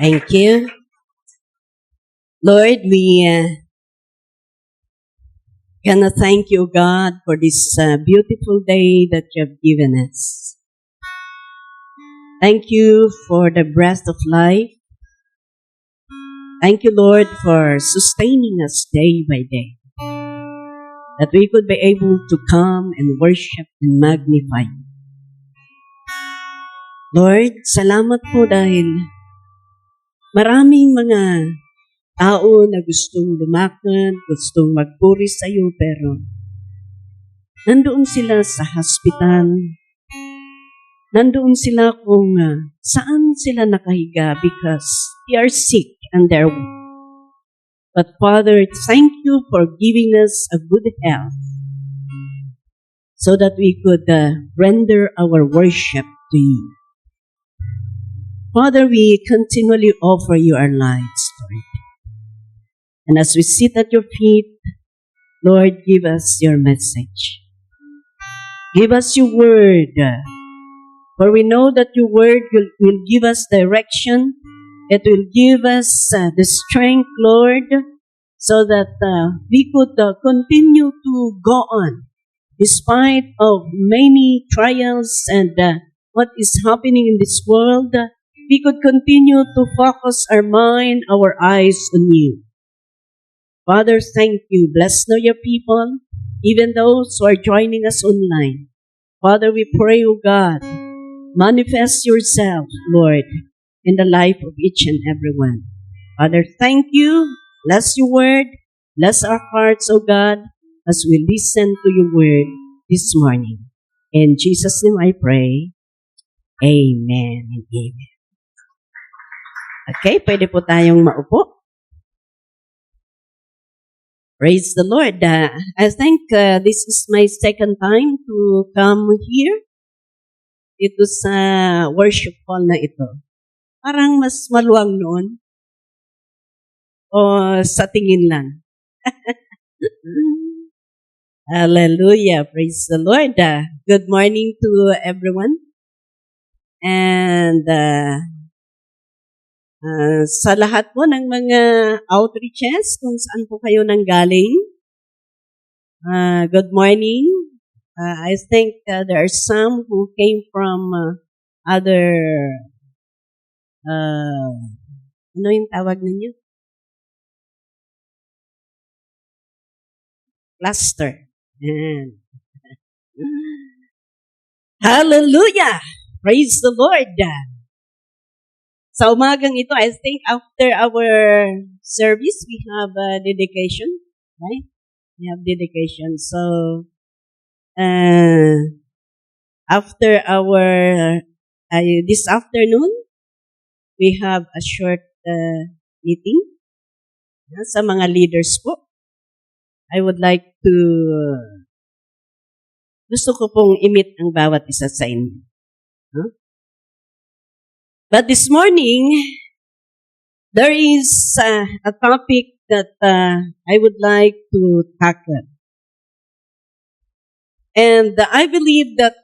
Thank you. Lord, we gonna thank you, God, for this beautiful day that you have given us. Thank you for the breath of life. Thank you, Lord, for sustaining us day by day, that we could be able to come and worship and magnify you. Lord, salamat po dahil maraming mga tao na gustong lumakad, gustong magpuri sa iyo, pero nandoon sila sa hospital, nandoon sila kung saan sila nakahiga because they are sick and they're weak. But Father, thank you for giving us a good health so that we could render our worship to you. Father, we continually offer you our lives, Lord. And as we sit at your feet, Lord, give us your message. Give us your word. For we know that your word will give us direction. It will give us the strength, Lord, so that we could continue to go on despite of many trials and what is happening in this world. We could continue to focus our mind, our eyes on you. Father, thank you. Bless now your people, even those who are joining us online. Father, we pray, O God, manifest yourself, Lord, in the life of each and every one. Father, thank you. Bless your word. Bless our hearts, O God, as we listen to your word this morning. In Jesus' name I pray. Amen and amen. Okay, pwede po tayong maupo. Praise the Lord. I think this is my second time to come here. Ito sa worship hall na ito. Parang mas maluwang noon. O sa tingin lang. Hallelujah. Praise the Lord. Good morning to everyone. And sa lahat po ng mga outreaches, kung saan po kayo nanggaling, good morning. I think there are some who came from other, ano yung tawag ninyo? Cluster. Hallelujah! Praise the Lord! Sa umagang ito, I think after our service, we have a dedication, right? We have dedication. So, after our, this afternoon, we have a short meeting sa mga leaders po. I would like to, gusto ko pong i-meet ang bawat isa sa inyo. Huh? But this morning, there is a topic that I would like to tackle. And I believe that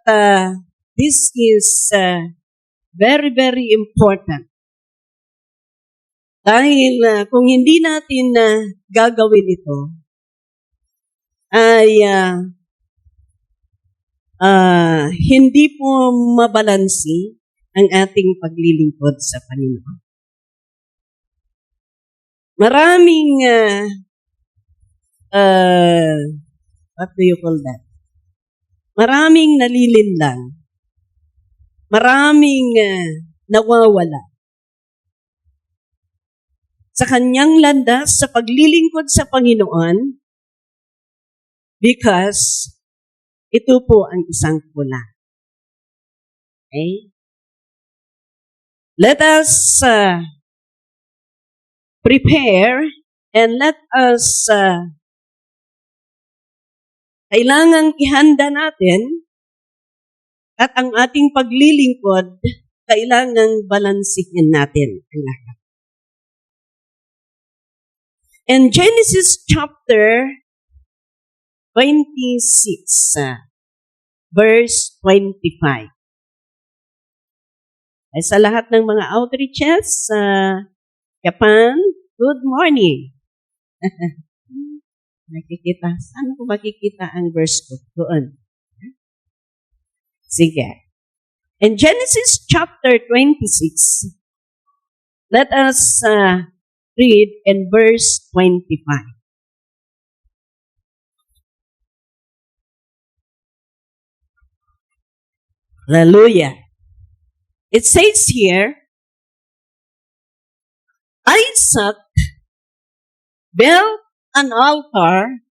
this is very, very important. Dahil kung hindi natin gagawin ito, ay hindi po mabalansi ang ating paglilingkod sa Panginoon. Maraming, what do you call that? Maraming nalilinlang. Maraming nawawala. Sa kanyang landas sa paglilingkod sa Panginoon because ito po ang isang kulang. Okay? Let us prepare and let us kailangang ihanda natin at ang ating paglilingkod kailangang balansihin natin ang lahat. In Genesis chapter 26, verse 25. Ay sa lahat ng mga outreaches sa Japan, good morning. Nakikita. Saan ko makikita ang verse ko? Doon. Sige. In Genesis chapter 26, let us read in verse 25. Hallelujah. It says here, Isaac built an altar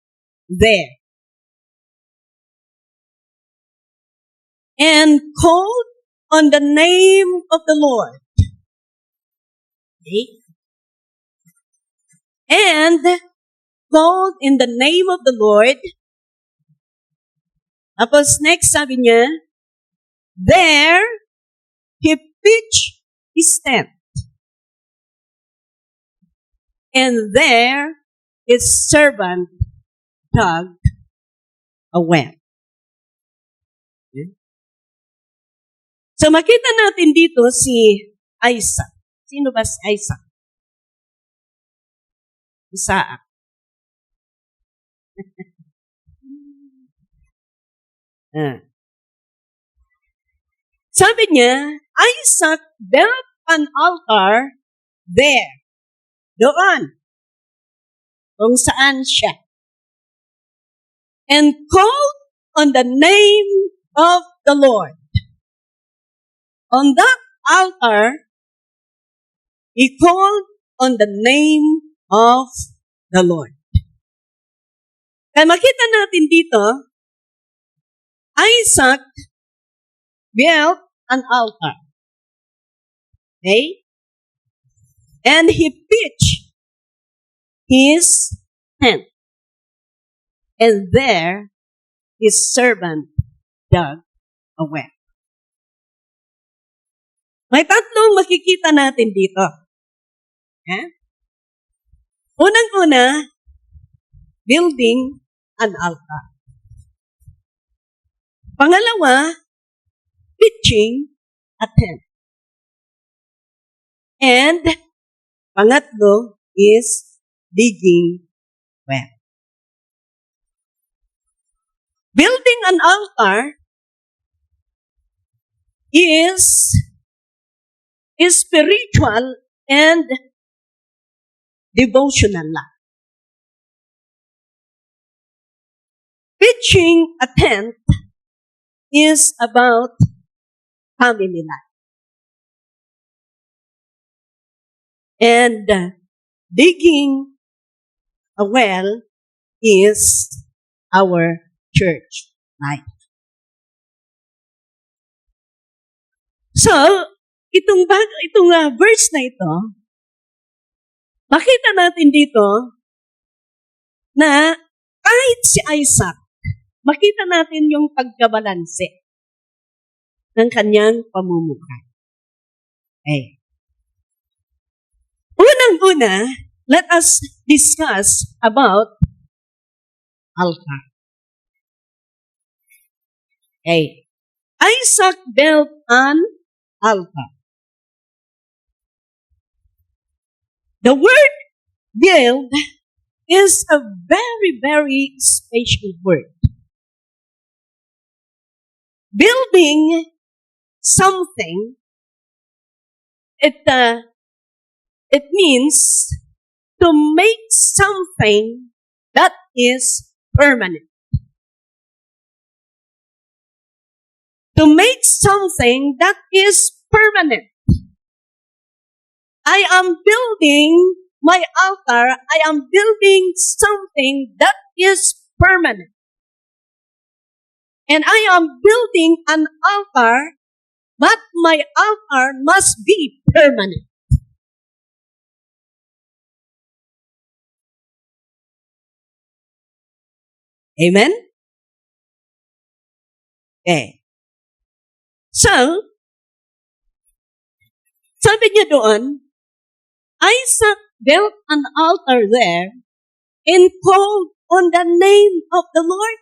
there and called on the name of the Lord. Okay? And called in the name of the Lord. Tapos next sabi niya, there he pitched his tent. And there his servant dug a well. So makita natin dito si Isaac. Sino ba si Isaac? Isaac. Sabi niya, Isaac built an altar there. Doon. Kung saan siya. And called on the name of the Lord. On that altar, he called on the name of the Lord. Kaya makita natin dito, Isaac built an altar. Okay? And he pitched his tent. And there, his servant dug a well. May tatlong makikita natin dito. Eh? Unang-una, building an altar. Pangalawa, pitching a tent. And pangatlo is digging well. Building an altar is spiritual and devotional life. Pitching a tent is about family life. And digging a well is our church life. So, itong verse na ito, makita natin dito na kahit si Isaac, makita natin yung pagkabalanse ng kanyang pamumuhay. Okay. Unang-una, let us discuss about altar. Okay. Isaac built an altar. The word build is a very, very special word. Building something, it means to make something that is permanent. To make something that is permanent. I am building my altar. I am building something that is permanent. And I am building an altar, but my altar must be permanent. Amen? Okay. So, sabi niya doon, Isaac built an altar there and called on the name of the Lord.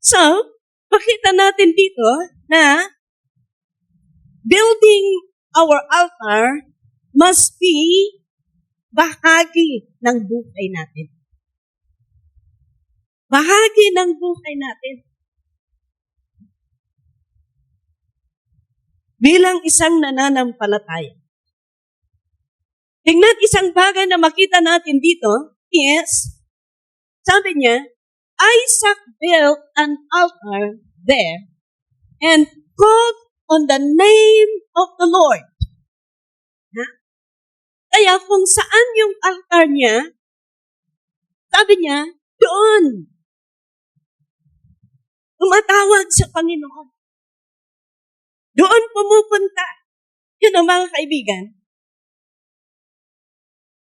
So, makita natin dito na building our altar must be bahagi ng buhay natin. Bahagi ng buhay natin. Bilang isang nananampalataya. Tingnan isang bagay na makita natin dito is, sabi niya, Isaac built an altar there and called on the name of the Lord. Kaya kung saan yung altar niya, sabi niya, doon. Tumatawag sa Panginoon. Doon pumupunta. Yun ang mga kaibigan.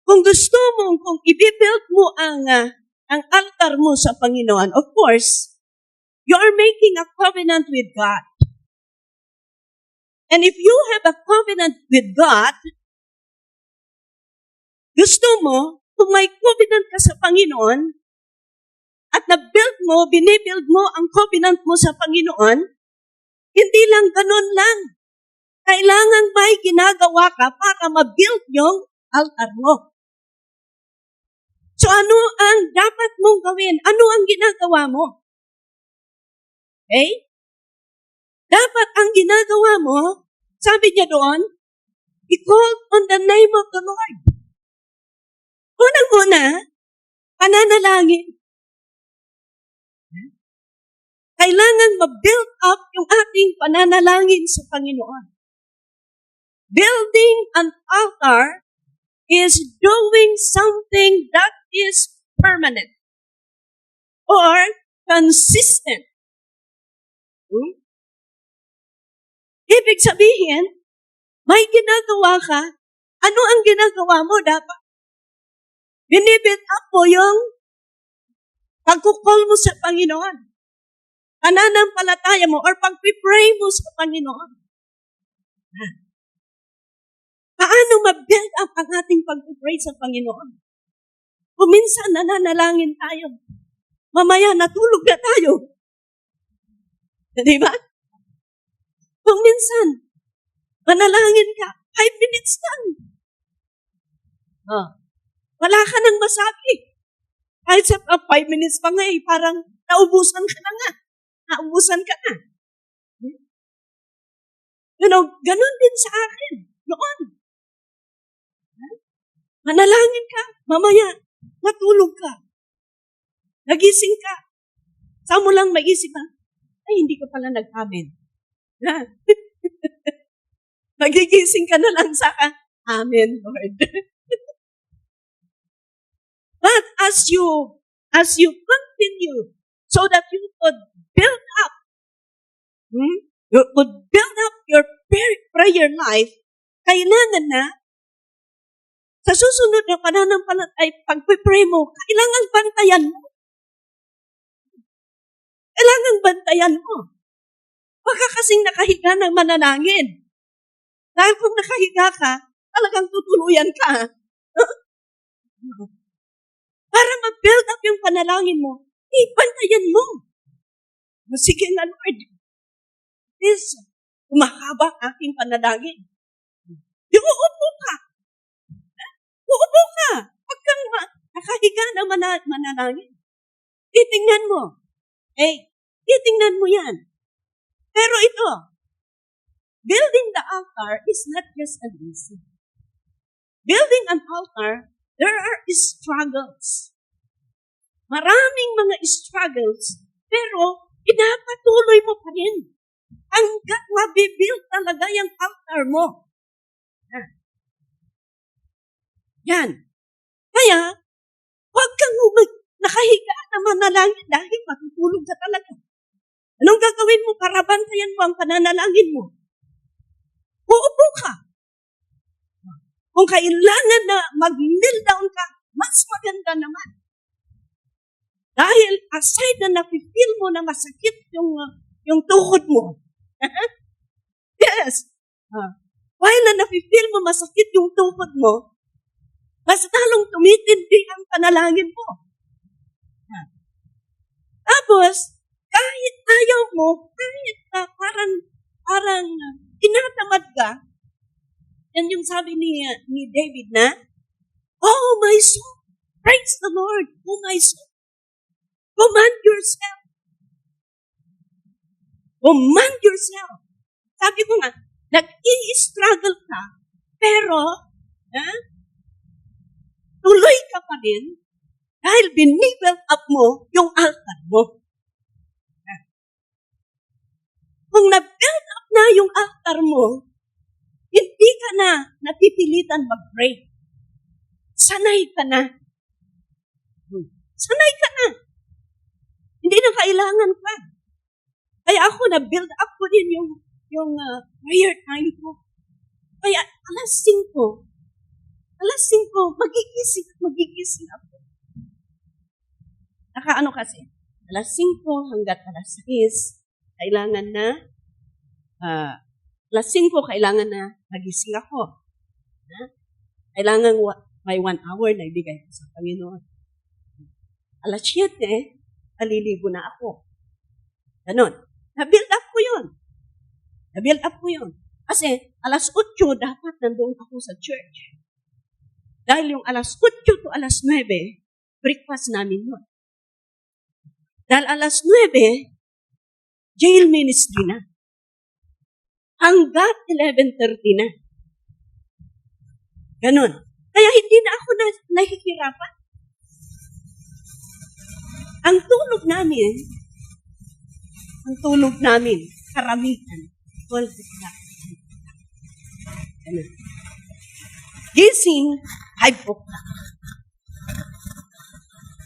Kung gusto mo, kung i-build mo ang altar mo sa Panginoon, of course, you are making a covenant with God. And if you have a covenant with God, gusto mo, kung may covenant ka sa Panginoon, at na-build mo, binibuild mo ang covenant mo sa Panginoon, hindi lang ganun lang. Kailangan may ginagawa ka para ma-build yung altar mo. So ano ang dapat mong gawin? Ano ang ginagawa mo? Okay? Dapat ang ginagawa mo, sabi niya doon, he called on the name of the Lord. Unang-una, pananalangin. Kailangan ma-build up yung ating pananalangin sa Panginoon. Building an altar is doing something that is permanent or consistent. Ibig sabihin, may ginagawa ka, ano ang ginagawa mo dapat? Binibuild up mo yung pagkukol mo sa Panginoon. Pananampalataya mo or pag-pray mo sa Panginoon. Paano ma-build up ang ating pag-pray sa Panginoon? Kung minsan nananalangin tayo, mamaya natulog na tayo. Di ba? Kung minsan, manalangin ka, 5 minutes lang. Wala ka nang masabi. Kahit sa 5 minutes pa nga parang naubusan ka na nga. Naubusan ka na. Ganun din sa akin. Noon. Manalangin ka, mamaya, natulog ka. Nagising ka. Saan mo lang maisip ay, hindi ka pala nag-amen. Magigising ka na lang sa amen, Lord. But as you continue so that you could build up, your prayer life, kailangan na sa susunod na pananampalataya, pag-pray mo, kailangan bantayan mo. Kailangan bantayan mo. Baka kasing nakahiga ng manalangin. Dahil kung nakahiga ka, talagang tutuluyan ka. Para ma-build up yung panalangin mo, bantayan mo. Sige nga, Lord. Please, umahaba aking panalangin. Uupo ka. Uupo ka. Huwag kang nakahiga ng manalangin. Titingnan mo. Titingnan mo yan. Pero ito, building the altar is not just an easy. Building an altar, there are struggles. Maraming mga struggles, pero pinapatuloy mo pa rin hanggat mabibuild talaga yung altar mo. Yan. Kaya, huwag kang nakahiga na manalangin dahil matutulog ka talaga. Anong gagawin mo para bantayan mo ang pananalangin mo? Uupo ka. Kung kailangan na mag-kneel down ka, mas maganda naman. Dahil aside na nafe-feel mo na masakit yung tuhod mo. Yes. While na nafe-feel mo masakit yung tuhod mo, mas lalong tumitindi ang panalangin mo. Tapos, Kahit ayaw mo, kahit parang tinatamad ka, yan yung sabi ni David na, oh my soul, praise the Lord, oh my soul. Command yourself. Command yourself. Sabi ko nga, nag-i-struggle ka, pero, tuloy ka pa rin dahil binibuild up mo yung altar mo. Kung na-build up na yung altar mo, hindi ka na napipilitan mag-pray. Sanay ka na. Sanay ka na. Hindi na kailangan pa. Kaya ako, na-build up ko din yung prayer time ko. Kaya alas 5, magigising ako. Nakaano kasi, alas 5 hanggat alas 6, kailangan na, alas 5, kailangan na magising ako. Kailangan may 1 hour na ibigay ko sa Panginoon. Alas 7, aliligo na ako. Ganon. Na-build up ko yun. Na-build up ko yun. Kasi alas 8, dapat nandoon ako sa church. Dahil yung alas 8 to alas 9, breakfast namin yun. Dahil alas 9, jail ministry na. Hanggat 11:30 na. Ganon. Kaya hindi na ako nahihirapan. Ang tulog namin, karamihan, 12 o'clock. Ganon. Gising, 5 o'clock.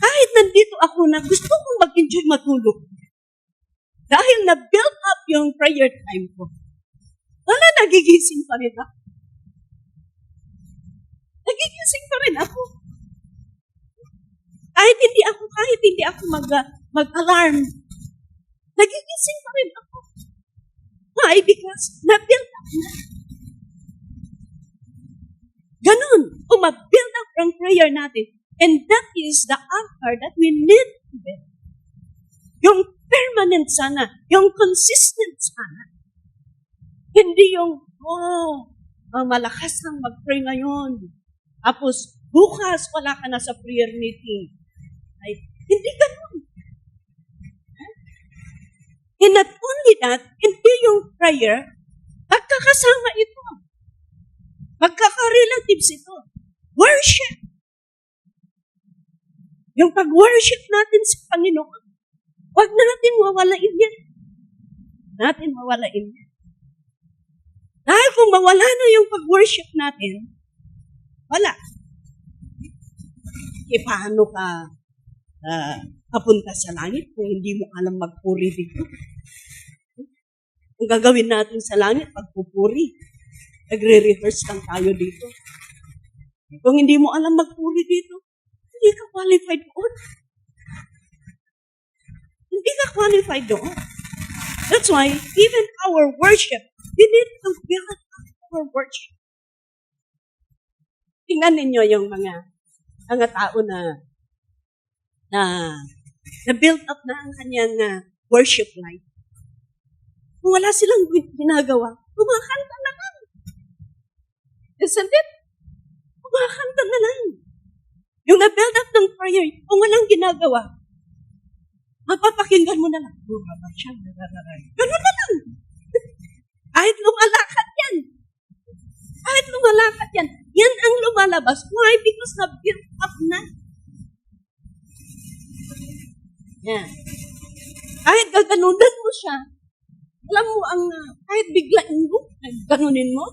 Kahit nandito ako na gusto kong mag-enjoy matulog. Dahil na-build up yung prayer time ko. Wala, nagigising pa rin ako. Nagigising pa rin ako. Kahit hindi ako mag-alarm, nagigising pa rin ako. Why? Because na-build up na. Ganon. Kung ma-build up ang prayer natin, and that is the altar that we need to build. Yung permanent sana, yung consistent sana. Hindi yung, malakas kang mag-pray ngayon. Tapos, bukas wala ka na sa prayer meeting. Ay, hindi ganun. And not only that, hindi yung prayer, magkakasama ito. Magkaka-relatives ito. Worship. Yung pag-worship natin sa Panginoon, huwag natin mawalain yan. Dahil kung mawala na yung pag-worship natin, wala. Paano ka papunta sa langit kung hindi mo alam magpuri dito? Kung gagawin natin sa langit, pagpupuri, nagre-rehearse lang tayo dito. Kung hindi mo alam magpuri dito, hindi ka qualified doon. Hindi ka qualified doon. That's why, even our worship, we need to build up our worship. Tingnan ninyo yung mga tao na build up na ang kanyang worship life. Kung wala silang ginagawa, kumakanta na lang. Isn't it? Kumakanta na lang. Yung na-build up ng prayer, kung walang ginagawa, mapapakinggan mo na lang. Ganun na lang. Kahit lumalakad yan. Yan ang lumalabas. Why? Because na-build up na. Yan. Kahit gaganunan mo siya, alam mo kahit biglain mo, ganunin mo,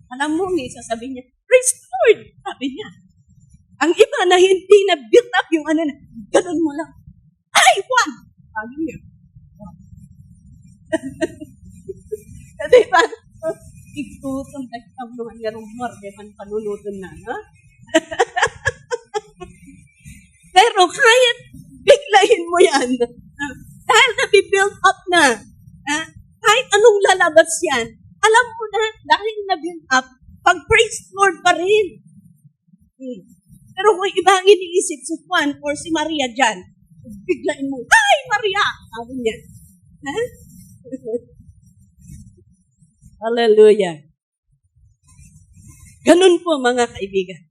alam mo, may sasabihin niya, praise the Lord, sabi niya. Ang iba na hindi na build up yung ganun mo lang. Ay, one! Sabi niya. Diba? Igtutong nagtang mga ngarumor, diba? Panunutan na, no? Pero kahit biglahin mo yan, dahil na-build up na, kahit anong lalabas yan, alam mo na, dahil na-build up, pag-praise Lord pa rin. Pero kung iba ang iniisip si Juan or si Maria dyan, biglain mo, "Hi, Maria!" Sabi niya. Ha? Hallelujah. Ganun po mga kaibigan.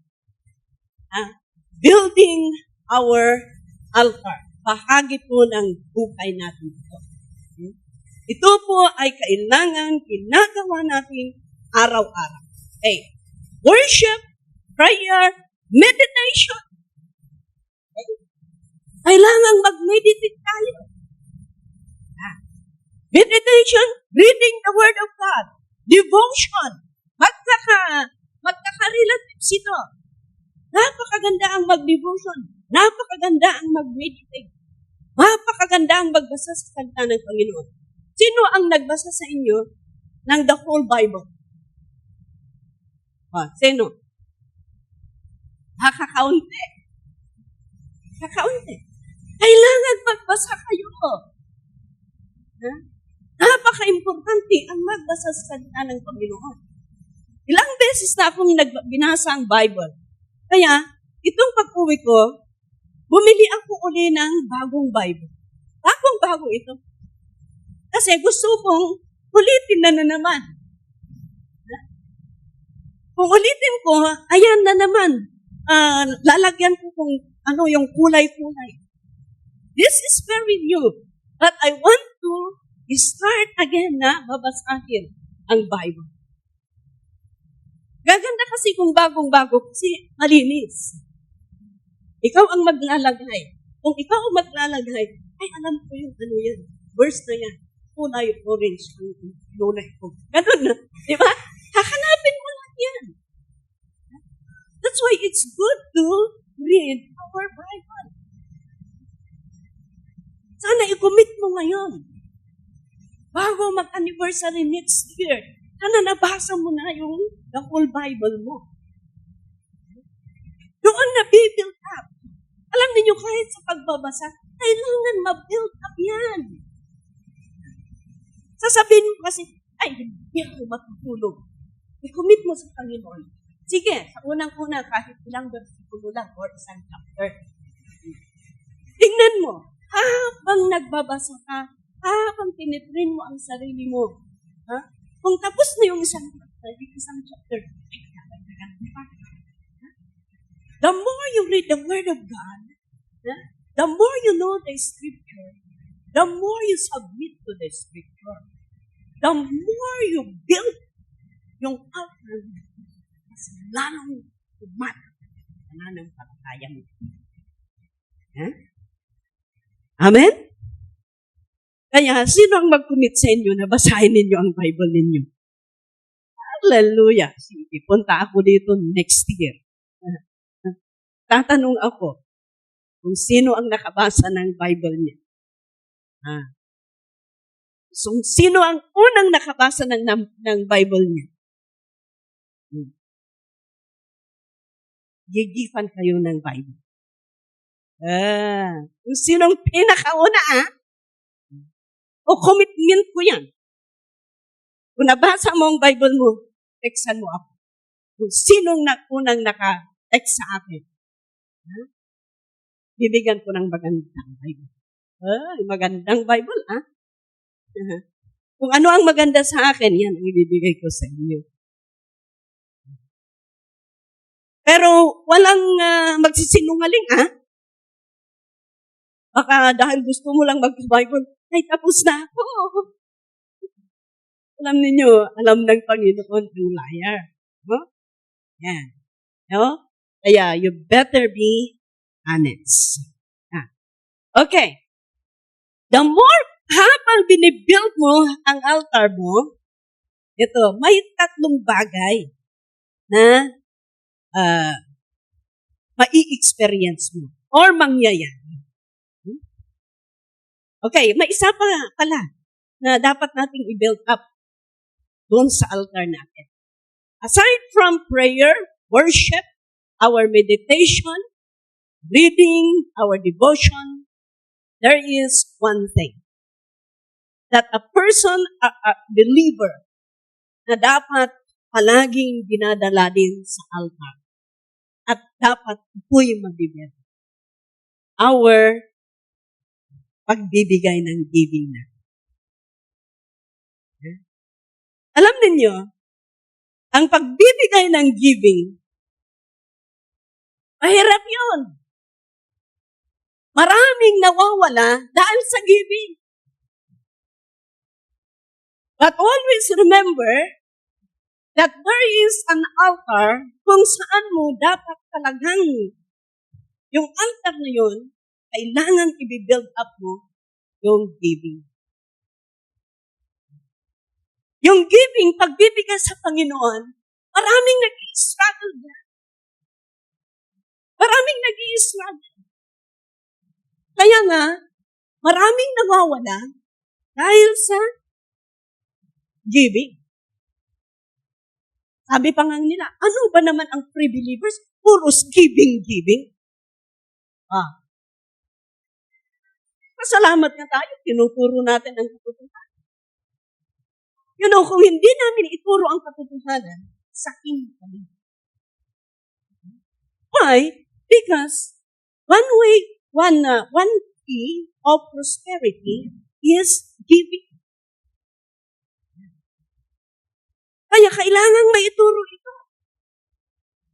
Building our altar. Bahagi po ng buhay natin ito. Ito po ay kailangan ginagawa natin araw-araw. Okay. Worship, prayer, meditation. Okay. Kailangan mag-meditate tayo. Meditation, reading the Word of God, devotion, magkaka-relatives ito. Napakaganda ang mag-devotion. Napakaganda ang mag-meditate. Napakaganda ang magbasa sa salita ng Panginoon. Sino ang nagbasa sa inyo ng the whole Bible? Sino? Kakaunti. Kakaunti. Kailangan magbasa kayo. Napaka-importante ang magbasa sa salita ng Panginoon. Ilang beses na akong binasa ang Bible. Kaya, itong pag-uwi ko, bumili ako uli ng bagong Bible. Bagong-bago ito. Kasi gusto kong ulitin na naman. Kung ulitin ko, ayan na naman. Lalagyan ko kung ano yung kulay-kulay. This is very new. But I want to start again na babasahin ang Bible. Gaganda kasi kung bagong-bago kasi malinis. Ikaw ang maglalagay. Kung ikaw ang maglalagay, ay alam ko yung ano yan. Verse na yan. Kulay orange ang kulay ko. Ganun na. Di ba? Hahanapin mo lang yan. That's why it's good to read our Bible. Sana i-commit mo ngayon. Bago mag-anniversary next year, sana nabasa mo na yung the whole Bible mo. Doon na build up. Alam niyo kahit sa pagbabasa, kailangan ma-build up yan. Sasabihin mo kasi, ay, hindi ako matutulog. I-commit mo sa Panginoon. Sige, sa unang-una, kahit ilang versikulo lang or isang chapter. Tingnan mo, habang nagbabasa ka, habang tinitrin mo ang sarili mo, kung tapos na yung isang chapter, the more you read the Word of God, the more you know the Scripture, the more you submit to the Scripture, the more you build yung altar, mas lalong tumatak na ng pagkaya mo. Amen? Kaya, sino ang mag-commit sa inyo na basahin ninyo ang Bible ninyo? Hallelujah! Sige, punta ako dito next year. Tatanong ako kung sino ang nakabasa ng Bible niya. So, sino ang unang nakabasa ng Bible niya? Gigifan kayo ng Bible. Kung sinong pinakauna, o commitment ko yan. Kung nabasa mo ang Bible mo, textan mo ako. Kung sinong unang naka-text sa akin, bibigyan ko ng magandang Bible. Magandang Bible, Kung ano ang maganda sa akin, yan ang ibibigay ko sa inyo. Pero walang magsisinungaling, Baka dahil gusto mo lang mag-Bible, ay tapos na ako. Alam niyo, alam ng Panginoon ang liar. No? Yan. No? Kaya, you better be honest. Okay. The more, habang binibuild mo ang altar mo, ito, may tatlong bagay na mai-experience mo or mangyayari. Okay, may isa pa pala na dapat nating i-build up doon sa altar natin. Aside from prayer, worship, our meditation, reading, our devotion, there is one thing that a person, a believer, na dapat palaging dinadala din sa altar. At dapat ito'y mabibigyan. Our pagbibigay ng giving na. Alam ninyo, ang pagbibigay ng giving, mahirap yun. Maraming nawawala dahil sa giving. But always remember that there is an altar kung saan mo dapat talagang yung altar na yun, kailangan i-build up mo yung giving. Yung giving, pagbibigay sa Panginoon, maraming nag-i-struggle dyan. Maraming nag-i-struggle. Kaya nga, maraming nawawala dahil sa giving. Sabi pa nga nila, ano ba naman ang pre-believers? Puros giving. Pasalamat nga tayo, tinuturo natin ang katotohanan. Kung hindi namin ituro ang katotohanan, sakin kami. Why? Because one key of prosperity is giving. Kaya kailangan maituro ito.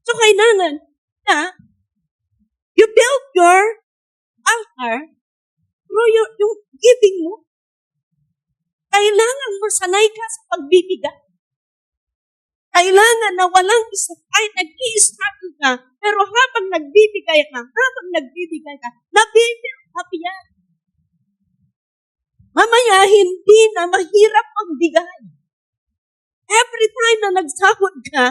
So kailangan na you build your altar through yung giving mo. Kailangan mo sanay ka sa pagbibigay. Kailangan na walang isa, ay nag-i-struggle ka, pero habang nagbibigay ka, nabibuild up yan. Mamaya, hindi na mahirap magbigay. Every time na nagsahod ka,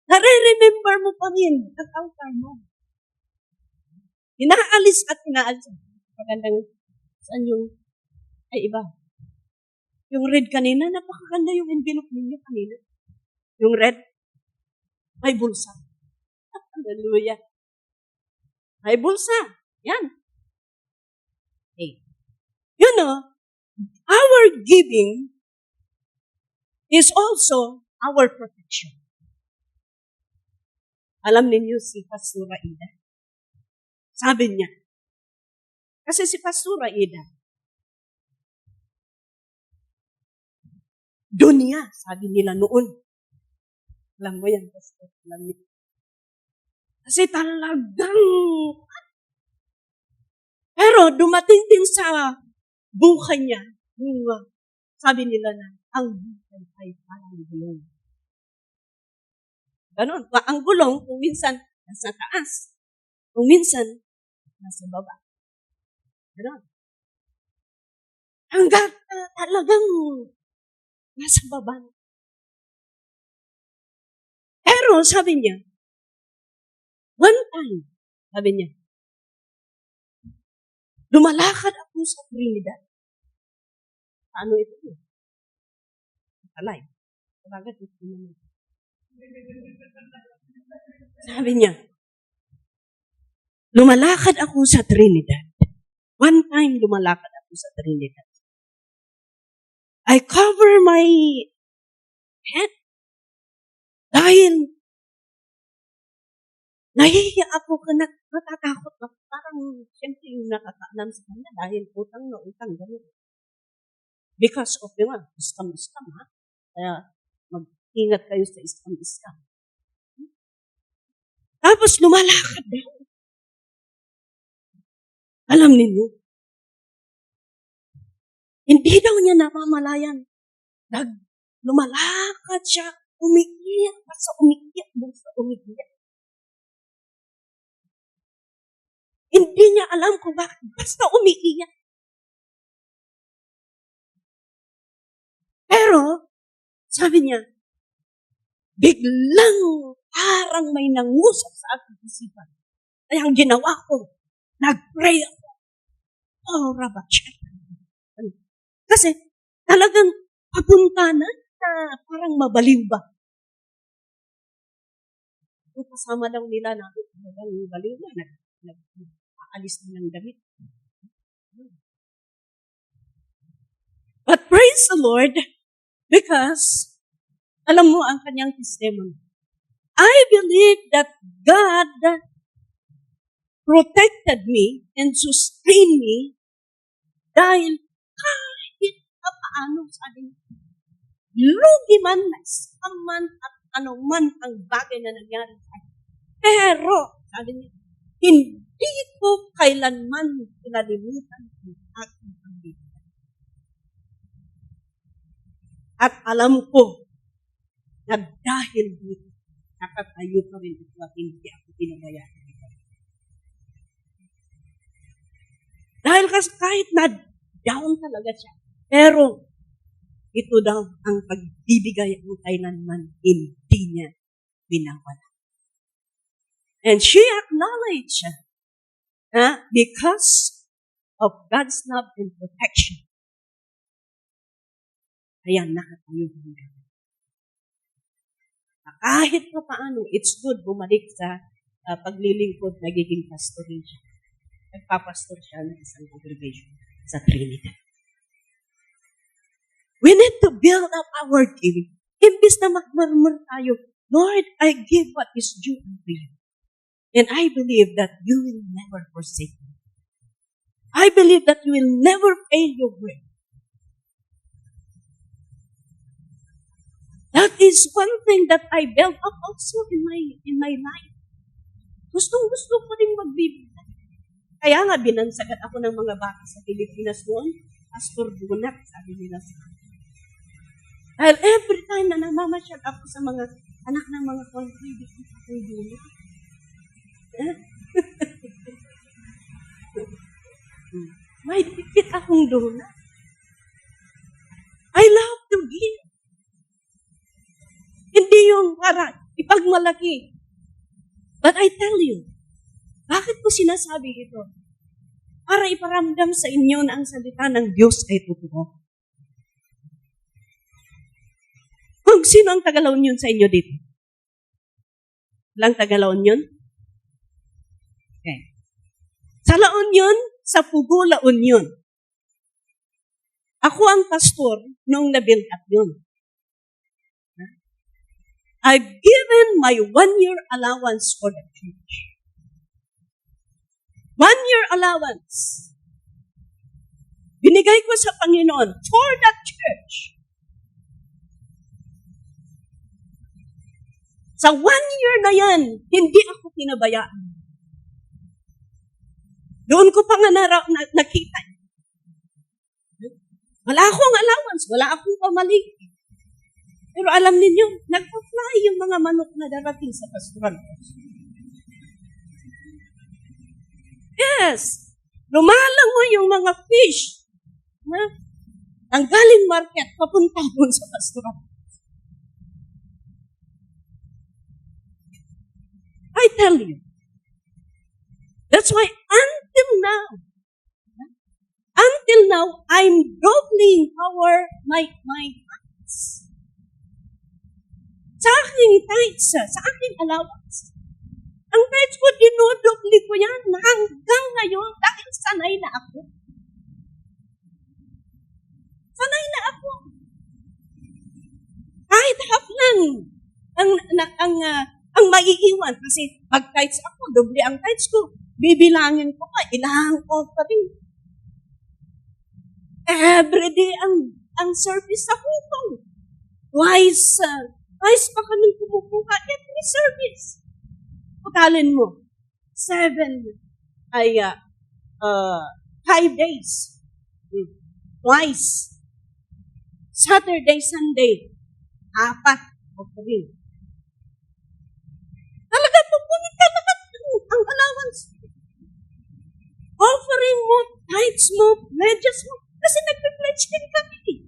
nare-remember mo pa rin ang altar mo. Inaalis at inaalis. Magandang, saan yung, ay iba. Yung red kanina, napakaganda yung envelope ninyo kanina. Yung red, may bulsa. Hallelujah. May bulsa. Yan. Okay. Our giving is also our protection. Alam ninyo si Pastora Ida. Sabi niya, kasi si Pastora Ida, doon niya, sabi nila noon. Alam mo yan, Pastor. Alam niyo. Kasi talagang, pero dumating din sa buhay niya, sabi nila na, ang buhay ay parang gulong. Ganon. Ang gulong, kung minsan, nasa taas. Kung minsan, nasa baba. Ganon. Hanggang talagang nasa baba. Pero, sabi niya, one time, sabi niya, lumalakad ako sa Trinidad. Ano ito? Alay. Talaga ito naman. Sabi niya, lumalakad ako sa Trinidad. One time, lumalakad ako sa Trinidad. I cover my head dahil nahihiya ako natatakot ako. Parang, siyempre, yung nakakaalam sa kanya dahil utang na utang. Ganun. Because of the scam, ha? Kaya, mag-ingat kayo sa scam. Tapos, lumalakad daw. Alam ninyo, hindi daw niya namamalayan. Lumalakad siya, umiiyak, basta umiiyak. Hindi niya alam kung bakit, basta umiiyak. Pero, sabi niya, biglang parang may nangusap sa aking isipan. Kaya ang ginawa ko, nag-pray ako. Oh, Rabacha. Kasi talagang papunta na parang mabaliw ba. Kung kasama daw nila na talagang baliw na, nag-aalis na ng damit. But praise the Lord, because alam mo ang kanyang testimony. I believe that God protected me and sustained me Dahil kahit paano, sabi niya, lugi man, scam man, at ano man ang bagay na nangyari sa akin. Pero, sabi niya, hindi ko kailanman pinalimutan ang aking pagbibigan. At alam ko na dahil dito, nakatayo pa rin ito at hindi ako pinabayaan. Dahil kahit na down talaga siya, pero ito daw ang pagbibigay ang kailanman hindi niya binawala. And she acknowledged because of God's love and protection, kaya nakatayo hanggang. Kahit pa paano, it's good bumalik sa paglilingkod, nagiging pastor rin siya. Nagpapastor siya ng isang congregation sa Trinidad. We need to build up our giving. Imbis na magmurmur tayo, Lord, I give what is due unto you. And I believe that you will never forsake me. I believe that you will never fail your word. That is one thing that I built up also in my life. Gusto ko rin magbibigay. Kaya nga, binansagan ako ng mga bata sa Pilipinas noon. Pastor Dunat, sabi nila sa akin. Dahil every time na namamasyal ako sa mga anak ng mga contributors sa aking Dunat, may dikit akong Dunat. I love to give. Hindi yung para ipagmalaki. But I tell you, bakit ko sinasabi ito? Para iparamdam sa inyo na ang salita ng Diyos ay totoo. Kung sino ang Tagalaon yun sa inyo dito? Walang Tagalaon yun? Okay. Sa La Union, sa Pugo, La Union. Ako ang pastor nung na-build up yun. I've given my 1-year allowance for the church. 1-year allowance. Binigay ko sa Panginoon for that church. Sa 1 year na yan, hindi ako pinabayaan. Doon ko pa nga nakita. Wala akong allowance, wala akong pamaligid. Pero alam ninyo, nagpa-fly yung mga manok na darating sa pastoral. Yes. Lumalangoy yung mga fish. Ang galing market, papunta doon sa pastoral. I tell you. That's why until now, I'm doubling my tithes. Sa aking tithes, sa aking allowance. Ang tithes ko, dinodobli ko yan hanggang ngayon dahil sanay na ako. Sanay na ako. Kahit half lang ang maiiwan. Kasi pag tithes ako, doble ang tithes ko. Bibilangin ko pa, ilang ko pa rin. Everyday ang service sa hukong. Twice pa kami kumukuha every service. Pagkalin mo, 5 days. Twice. Saturday, Sunday. 4 o 3. Talaga pupunta lahat ang allowance. Offering mo, tithes mo, pledges mo. Kasi nagpe-pledge din kami.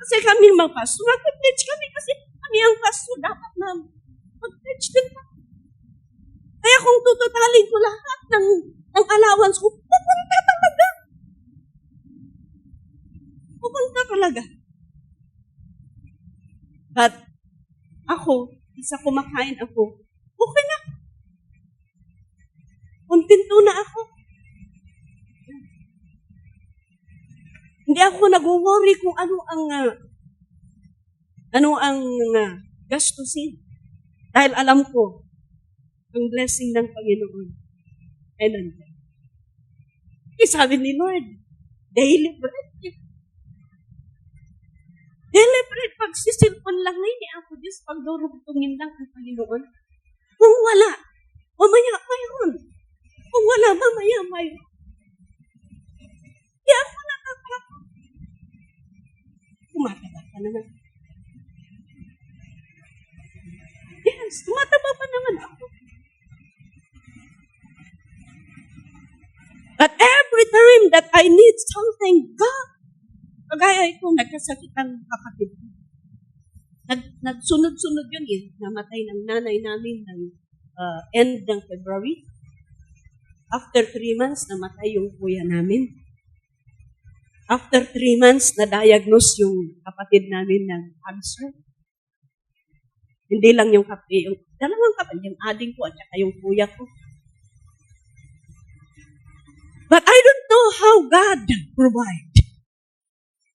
Kasi kami mga pastor, nagpe-pledge kami kasi kami ang pastor, dapat na mag-pledge din kami. Kaya kung tututalin ko lahat ng allowance ko, pupunta talaga. Pupunta talaga. But ako, isa kumakain ako, okay na. Kontento na ako. Hindi ako nag-worry kung ano ang gastusin. Dahil alam ko, ang blessing ng Panginoon ay nandiyan. Sabi ni Lord, daily bread. Daily bread, pagsisilpon lang ngayon ni Ako Diyos, pagdurugtungin lang ang Panginoon. Kung wala, mamaya mayroon. Kung wala, mamaya mayroon. Kaya ako nakakapag. Tumataba pa naman. Yes, tumataba pa naman ako. But every time that I need something, God, kagaya ito, nagkasakit ang kapatid. Nagsunod-sunod yun eh. Namatay ng nanay namin ng end ng February. After 3 months, namatay yung kuya namin. After 3 months, na-diagnose yung kapatid namin ng cancer. Hindi lang yung kapatid, yung dalawang kapatid, yung ading ko at saka yung kuya ko. But I don't know how God provide.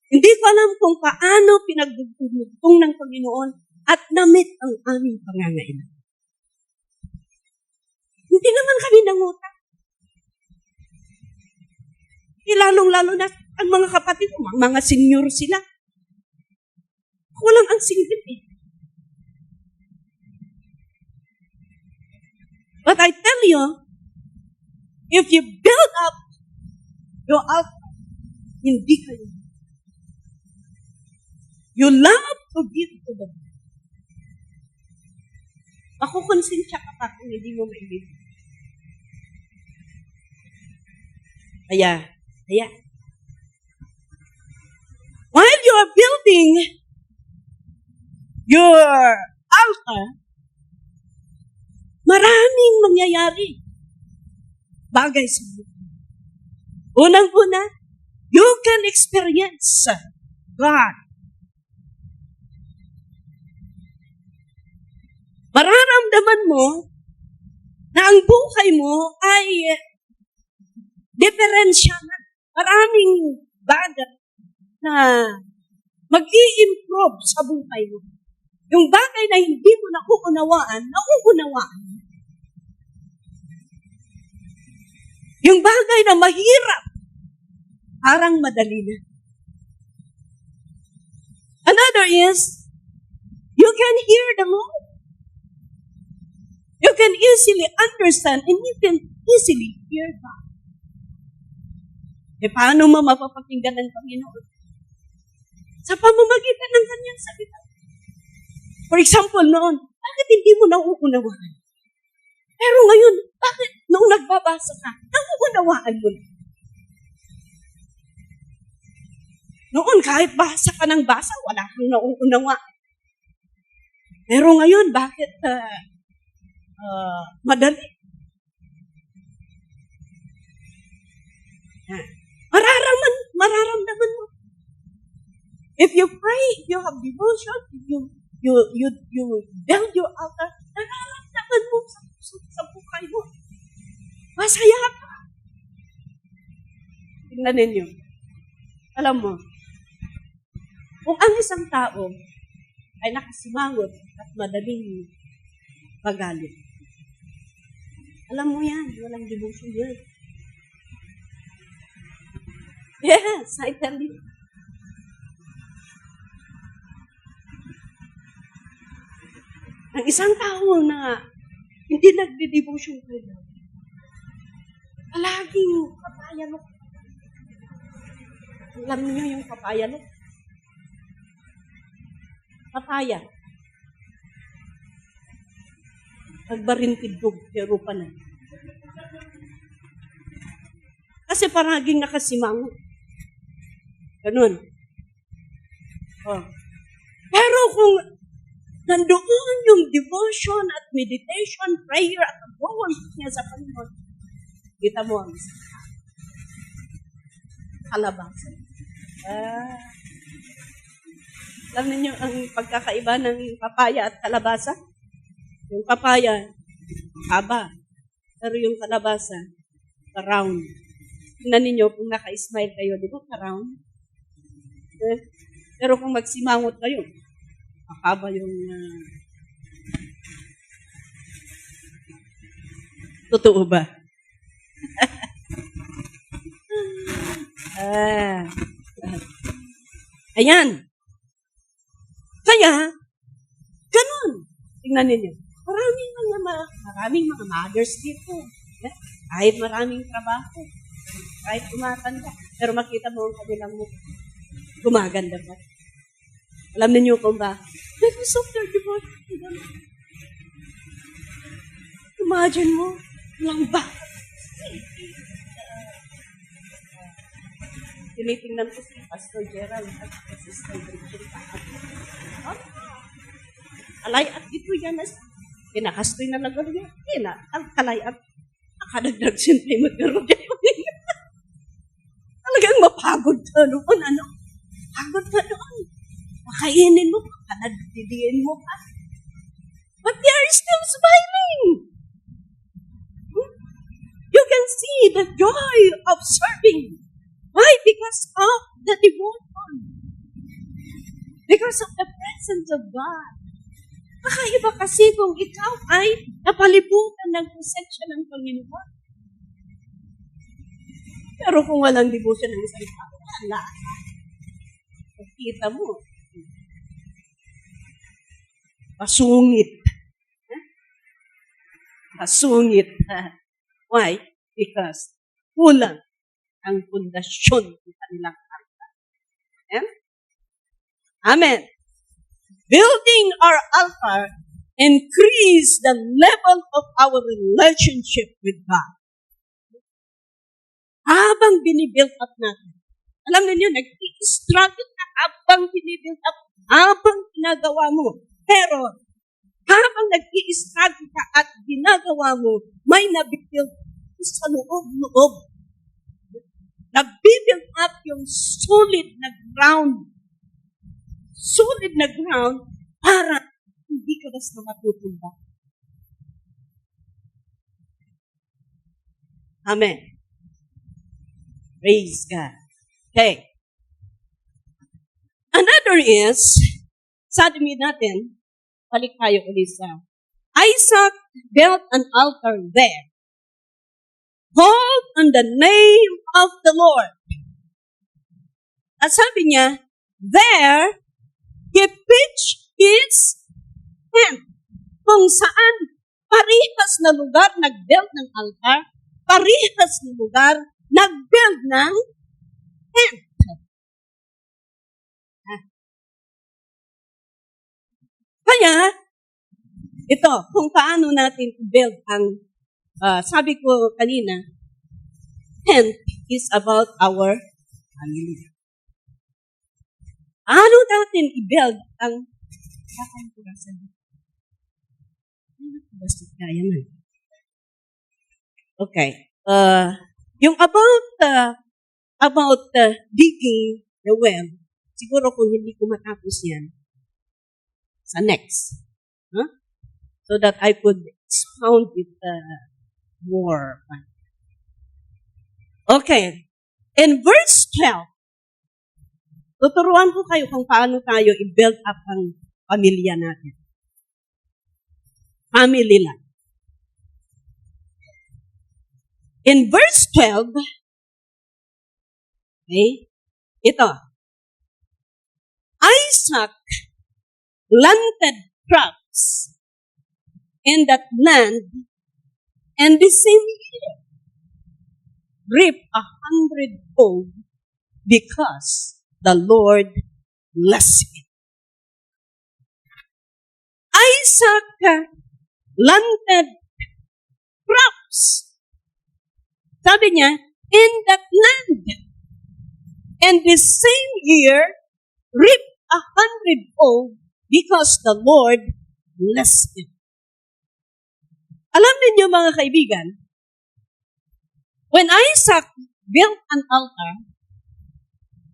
Hindi ko alam kung paano pinagdugtong ng Panginoon at namit ang aming pangangailangan. Hindi naman kami nangutang. Lalong-lalo na ang mga kapatid ko, mga senior sila. Kulang ang single eh. But I tell you, if you build up your altar, hindi kayo. You love to give to them. Makukonsensya ka pa kung hindi mo maibigay. Kaya, while you are building your altar, maraming mangyayari. Bagay sa buhay. Unang-una, you can experience God. Mararamdaman mo na ang buhay mo ay diferensyahan. Maraming bagay na mag-i-improve sa buhay mo. Yung bagay na hindi mo nauunawaan, nauunawaan. Yung bagay na mahirap, parang madali na. Another is, you can hear the Lord. You can easily understand and you can easily hear God. Paano mo mapapakinggan ng Panginoon? Sa pamamagitan ng kanyang salita. For example, noon, bakit hindi mo nauunawaan? Pero ngayon, bakit noong nagbabasa ka, nauunawaan mo? Noon, kahit basa ka ng basa, wala kang nauunawaan. Pero ngayon, bakit madali? Mararamdaman mo. If you pray, if you have devotion, if you build your altar, nararamdaman mo sa buhay mo. Masaya ka. Tingnan ninyo. Alam mo, kung ang isang tao ay nakasimangot at madaling magalit, alam mo yan, walang devotion yan. Yes, I tell you. Ang isang tao na hindi nagde-devotion kay Lord, palaging papayalok. Alam niyo yung papayalok? Papaya. Nagbarintidog, pero pa na. Kasi paraging nakasimangot. Ganun. Oh. Pero kung nandoon yung devotion at meditation, prayer at pagwawan niya sa Panginoon, kita mo ang kalabasan. Alam niyo ang pagkakaiba ng papaya at kalabasa? Yung papaya, haba. Pero yung kalabasa, round. Tingnan ninyo kung naka-smile kayo, di ba? Round. Pero kung magsimangot kayo, makaba yung totoo ba? Ah, ayan. Kaya, ganun. Tingnan ninyo. Maraming mga mothers dito. Kahit maraming trabaho. Kahit tumatanda. Pero makita mo ang kanilang mukha. Gumaganda ba? Alam niyo kung ba? Because of their devotion. Imagine mo, lang ba? Tinitingnan ko si Pastor Gerald at si Sister Bridget. Alay at ito yan na kinakastoy na lang niya. Ang kalay at nakadagdag siyempre magkaroon niya. Talagang mapagod ka noon, ano? Pagod ka noon. Makainin mo pa, kanagdidiin mo pa. But they are still smiling. You can see the joy of serving. Why? Because of the devotion. Because of the presence of God. Kakaiba kasi kung ikaw ay napalibutan ng presensya ng Panginoon. Pero kung walang devotion ng isang tao, wala. Nakita mo. Pasungit. Pasungit. Why? Because kulang ang pundasyon ng kanilang altar. Amen. Building our altar increase the level of our relationship with God. Habang binibuild up natin. Alam niyo, nag-i-struggle na habang binibuild up, habang ginagawa mo. Pero, habang nag-i-struggle ka at ginagawa mo, may nabibuild sa loob-loob. Nabibuild up yung solid na ground. Solid na ground para hindi ka basta matutumba. Amen. Praise God. Okay. Another is, sabi natin, balik tayo ulit sa Isaac built an altar there. Called on the name of the Lord. At sabi niya, there, he pitched his tent. Kung saan parehas na lugar nag-build ng altar, parehas na lugar nag-build ng tent. Kaya, ito, kung paano natin i-build ang, sabi ko kanina, tent is about our family. Ano natin i-build ang basta kaya na. Okay. Yung about digging the well, siguro kung hindi ko matapos yan, sa next. Huh? So that I could expound it more. Okay. In verse 12, tuturuan ko kayo kung paano tayo i-build up ang pamilya natin. Family lang. In verse 12, okay, ito. Isaac planted crops in that land, and the same year reaped 100-fold because the Lord blessed him. Isaac planted crops. Sabi niya, in that land. And the same year, reaped 100-fold because the Lord blessed him. Alam niyo mga kaibigan, when Isaac built an altar,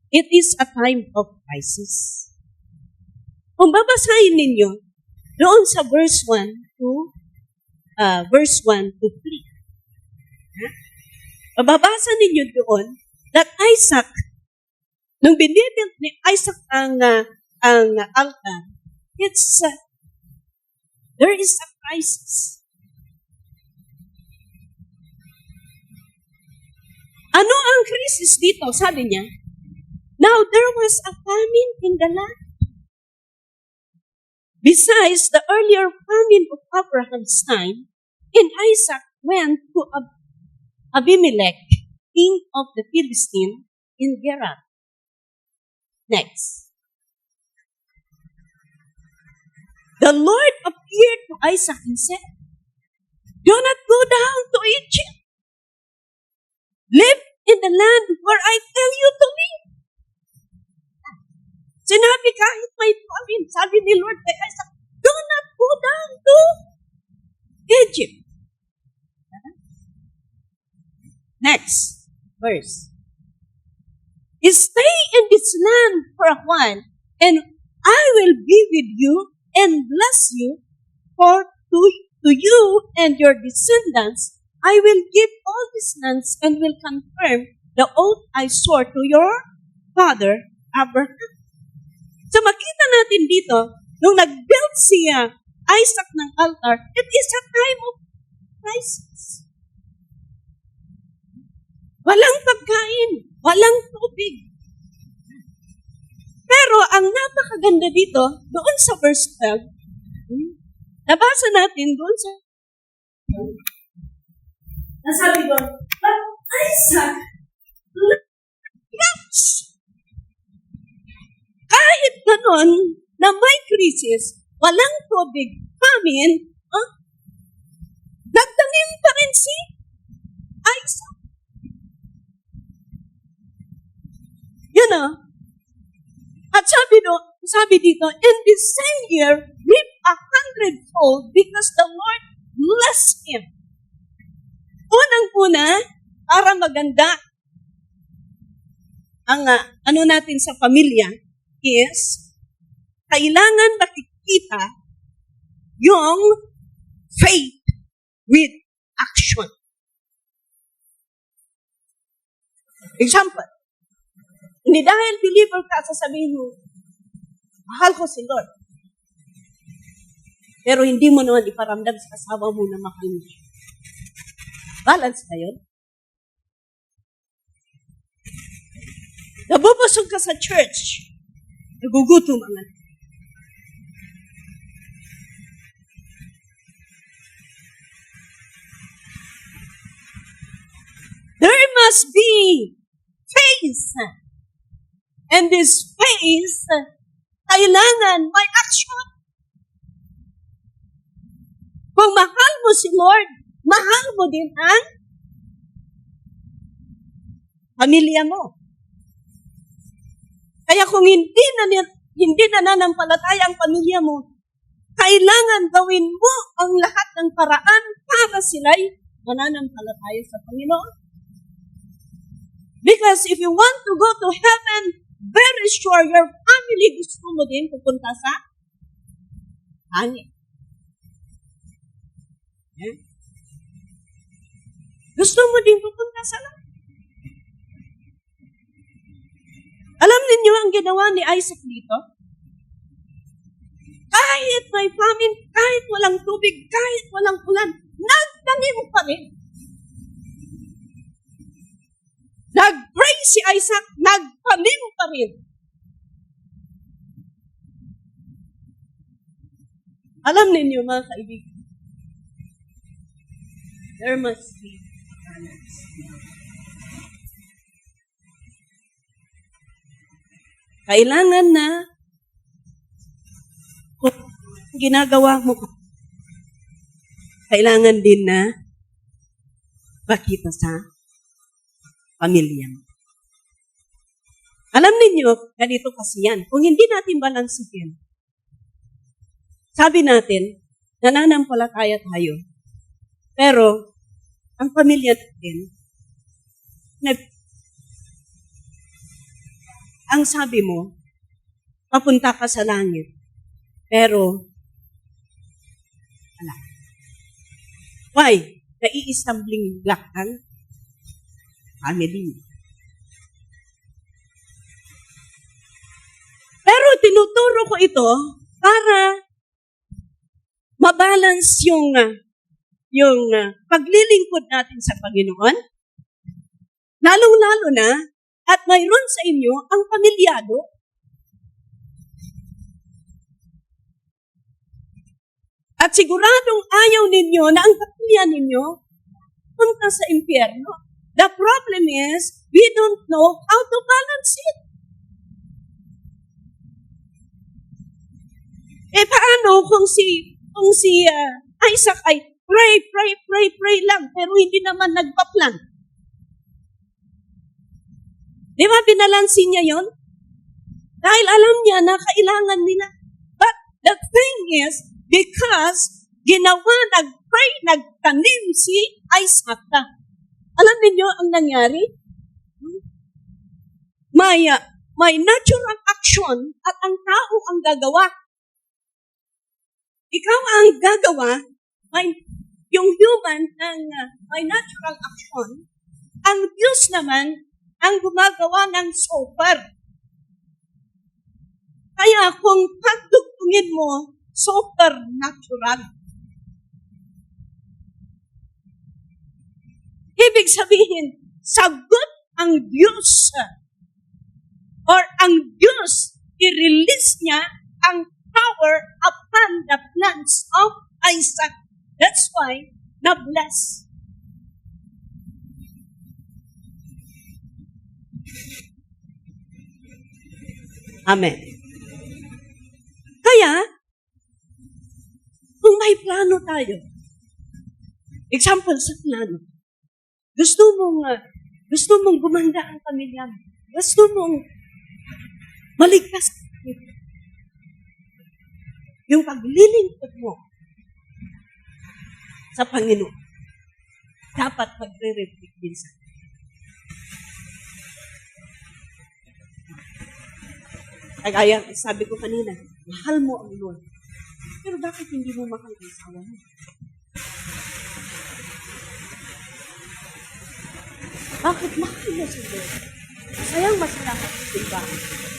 it is a time of crisis. Kung babasahin ninyo, doon sa verse 1 to 3. Mababasa ninyo doon that Isaac, nung binibuild ni Isaac ang altar, there is a crisis. Ano ang crisis dito? Sabi niya, now there was a famine in the land. Besides the earlier famine of Abraham's time, and Isaac went to Abimelech, king of the Philistines, in Gerar. Next. The Lord appeared to Isaac and said, do not go down to Egypt. Live in the land where I tell you to live. Sinabi kahit may famine, sabi ni Lord kay Isaac, do not go down to Egypt. Next verse. Stay in this land for a while, and I will be with you and bless you, for to you and your descendants I will give all these lands and will confirm the oath I swore to your father Abraham. So makita natin dito, nung nag-build siya Isaac ng altar, it is a time of crisis. Walang pagkain, walang tubig. Pero ang napakaganda dito, doon sa verse 12, nabasa natin doon sa nasabi doon, but Isaac loves. Kahit ganon, na may crisis, walang tubig, famine, nagtanim pa rin si Isaac. Yun At sabi dito, in this same year, reap 100-fold because the Lord blessed him. Unang-una, para maganda ang ano natin sa pamilya is, kailangan makikita yung faith with action. Example, hindi dahil believer ka, sasabihin mo, mahal ko si Lord. Pero hindi mo naman iparamdam sa asawa mo na mahal mo. Balance ba yun? Nabubusog ka sa church. Nagugutom ang anak. There must be faith. And this faith, kailangan may action. Kung mahal mo si Lord, mahal mo din ang pamilya mo. Kaya kung hindi nananampalataya ang pamilya mo, kailangan gawin mo ang lahat ng paraan para sila'y mananampalataya sa Panginoon. Because if you want to go to heaven, very sure your family gusto mo din pupunta sa hangin. Yeah? Gusto mo din pupunta sa langit. Alam niyo ang ginawa ni Isaac dito? Kahit may famine, kahit walang tubig, kahit walang ulan, nagtanim pa rin. Nag-pray si Isaac, nagtanim pa rin. Alam ninyo mga kaibigan, there must be balance. Kailangan na kung ginagawa mo, kailangan din na makita sa pamilya mo. Alam ninyo, ganito kasi yan. Kung hindi natin balansihin, sabi natin, nananampalataya tayo. Pero, ang pamilya natin, ang sabi mo, papunta ka sa langit. Pero, wala. Why? Nai-stumbling block ang family. Pero tinuturo ko ito para mabalance yung paglilingkod natin sa Panginoon Lalong-lalo na, at mayroon sa inyo ang pamilyado. At siguradong ayaw ninyo na ang pamilya ninyo punta sa impyerno. The problem is, we don't know how to balance it. Paano kung si Isaac ay pray lang, pero hindi naman nagpa-plan? Di ba binalansin niya yon? Dahil alam niya na kailangan nila. But the thing is, because nagpray, nagtanim si Isaac. Alam niyo ang nangyari? May natural action at ang tao ang gagawa. Ikaw ang gagawa, yung human may natural action, ang Diyos naman ang gumagawa ng super. Kaya kung pagdugtungin mo, supernatural. Ibig sabihin, sagot ang Diyos. Or ang Diyos, i-release niya ang power upon the plans of Isaac. That's why, na-bless. Amen. Kaya, kung may plano tayo, example sa plano, gusto mong gumanda ang pamilya mo, gusto mong maligtas yung paglilingkod mo sa Panginoon, dapat magre-reflect din sa kagaya, sabi ko kanina, mahal mo ang Lord. Pero bakit hindi mo mahal ang asawa mo? Bakit mahal mo si Lord? Sayang masalamat sa iba.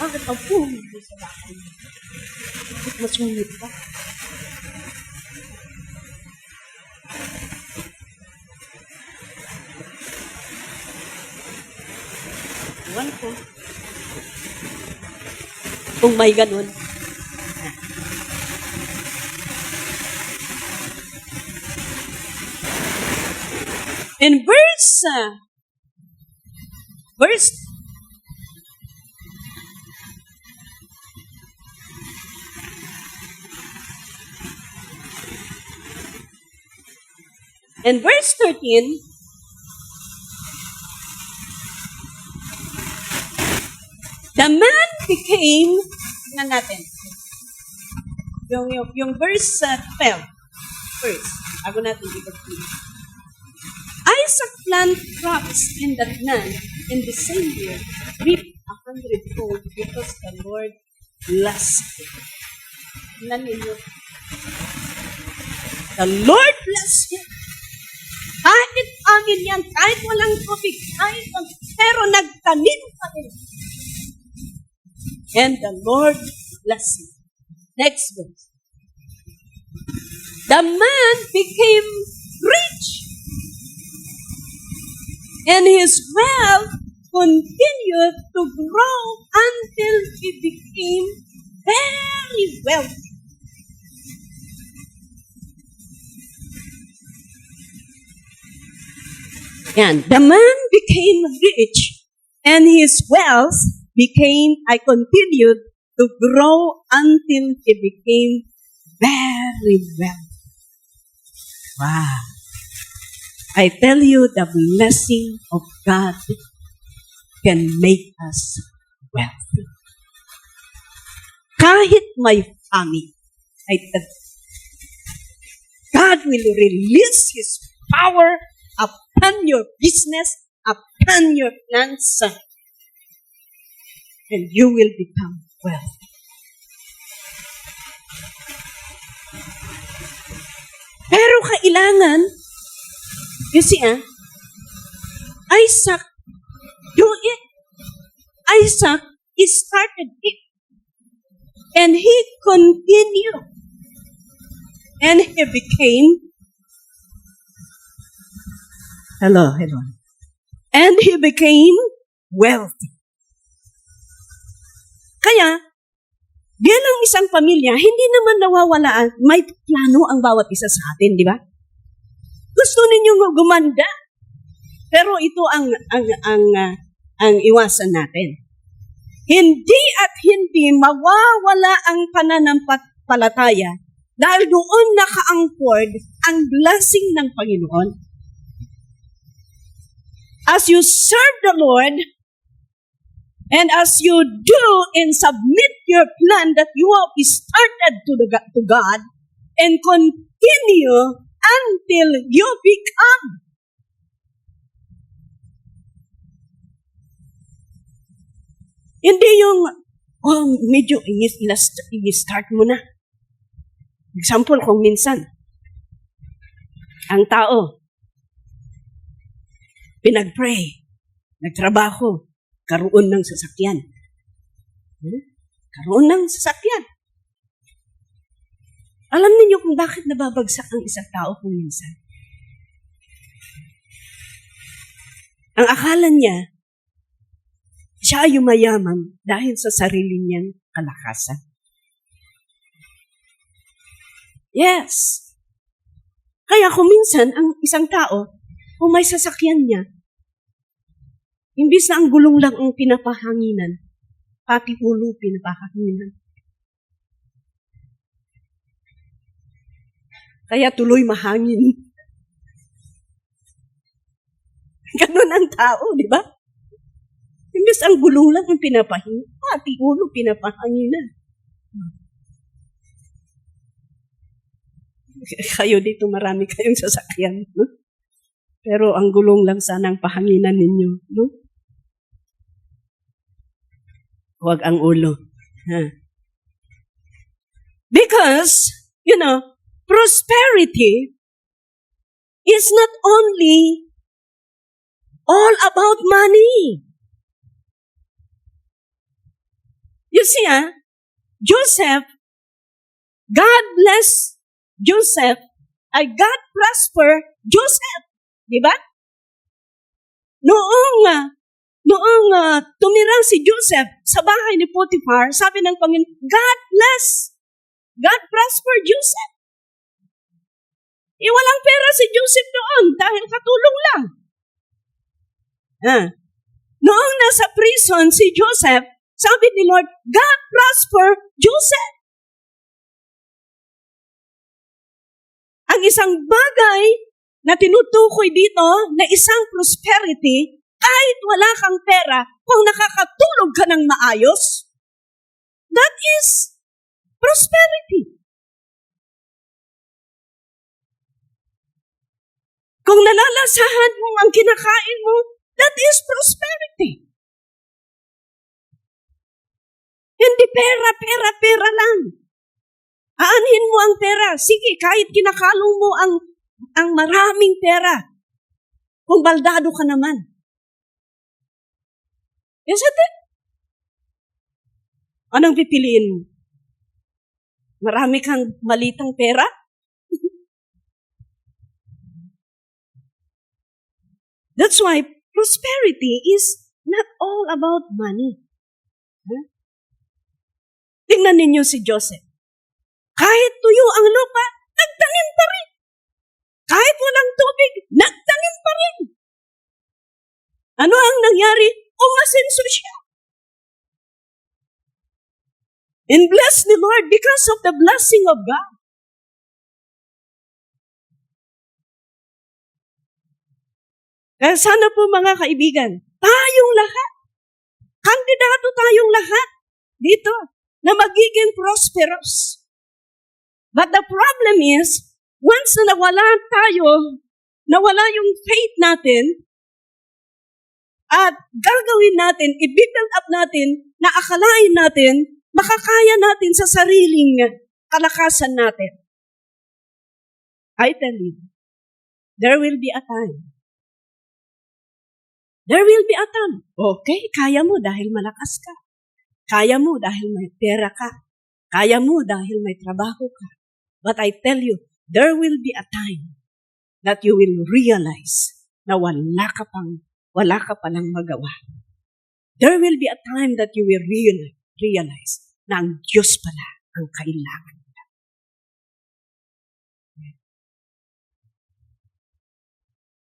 Bakit ang pumili mo sa bakit mo? Bakit masungit ka? Iwan ko. Kung may ganun. In verse in verse 13, the man became, tingnan natin, yung verse 12, first, bago natin i-continue. Isaac planted crops in that land in the same year, reaped 100-fold because the Lord blessed him. Tingnan ninyo. The Lord blessed him. Kahit angin yan, kahit walang tubig, pero nagtanim pa rin. And the Lord blessed him. Next verse. The man became rich, and his wealth continued to grow until he became very wealthy. And the man became rich, and his wealth continued to grow until he became very wealthy. Wow. I tell you, the blessing of God can make us wealthy. Kahit may famine, God will release His power upon your business, upon your plans, and you will become wealthy. Pero kailangan, you see, Isaac, Isaac started it. And he continued. And he became, hello. And he became wealthy. Kaya, bilang isang pamilya, hindi naman nawawalaan, may plano ang bawat isa sa atin, di ba? Gusto ninyong gumanda, pero ito ang iwasan natin. Hindi at hindi mawawala ang pananampalataya dahil doon naka-anchored ang blessing ng Panginoon. As you serve the Lord, and as you do and submit your plan that you have started to God, and continue until you become. Hindi yung, medyo i-start mo na. Example, kung minsan, ang tao, pinag-pray, nagtrabaho, karoon ng sasakyan. Karoon ng sasakyan. Alam niyo kung bakit nababagsak ang isang tao kung minsan? Ang akala niya, siya ay yumayaman dahil sa sarili niyang kalakasan. Yes. Kaya kung minsan, ang isang tao, kung may sasakyan niya, imbis na ang gulong lang ang pinapahanginan, pati ulo pinapahanginan. Kaya tuloy mahangin. Ganun ang tao, di ba? Imbis ang gulong lang ang pinapahanginan, pati ulo pinapahanginan. Kayo dito, marami kayong sasakyan. No? Pero ang gulong lang sana ang pahanginan ninyo. No? Huwag ang ulo. Because, prosperity is not only all about money. You see, Joseph, God bless Joseph, God prosper Joseph. Diba? Noong tumira si Joseph sa bahay ni Potiphar, sabi ng Panginoon, God bless, God prosper Joseph. Walang pera si Joseph doon dahil katulong lang. Noong nasa prison si Joseph, sabi ni Lord, God prosper Joseph. Ang isang bagay na tinutukoy dito na isang prosperity, kahit wala kang pera, kung nakakatulog ka ng maayos, that is prosperity. Kung nalalasahan mo ang kinakain mo, that is prosperity. Hindi pera lang. Aanhin mo ang pera. Sige, kahit kinakalong mo ang maraming pera. Kung baldado ka naman. Yes, ate. Anong pipiliin mo? Marami kang malitang pera? That's why prosperity is not all about money. Tingnan ninyo si Joseph. Kahit tuyo ang lupa, nagtanim pa rin. Kahit walang tubig, nagtanim pa rin. Ano ang nangyari? Umasenso siya. And bless the Lord because of the blessing of God. Kaya sana po mga kaibigan, tayong lahat, kandidato tayong lahat dito na magiging prosperous. But the problem is, once na nawala yung faith natin, at gagawin natin, i-build up natin, na akalain natin, makakaya natin sa sariling kalakasan natin. I tell you, there will be a time. There will be a time. Okay, kaya mo dahil malakas ka. Kaya mo dahil may pera ka. Kaya mo dahil may trabaho ka. But I tell you, there will be a time that you will realize na wala ka pang wala ka palang magawa. There will be a time that you will realize na ang Diyos pala ang kailangan mo.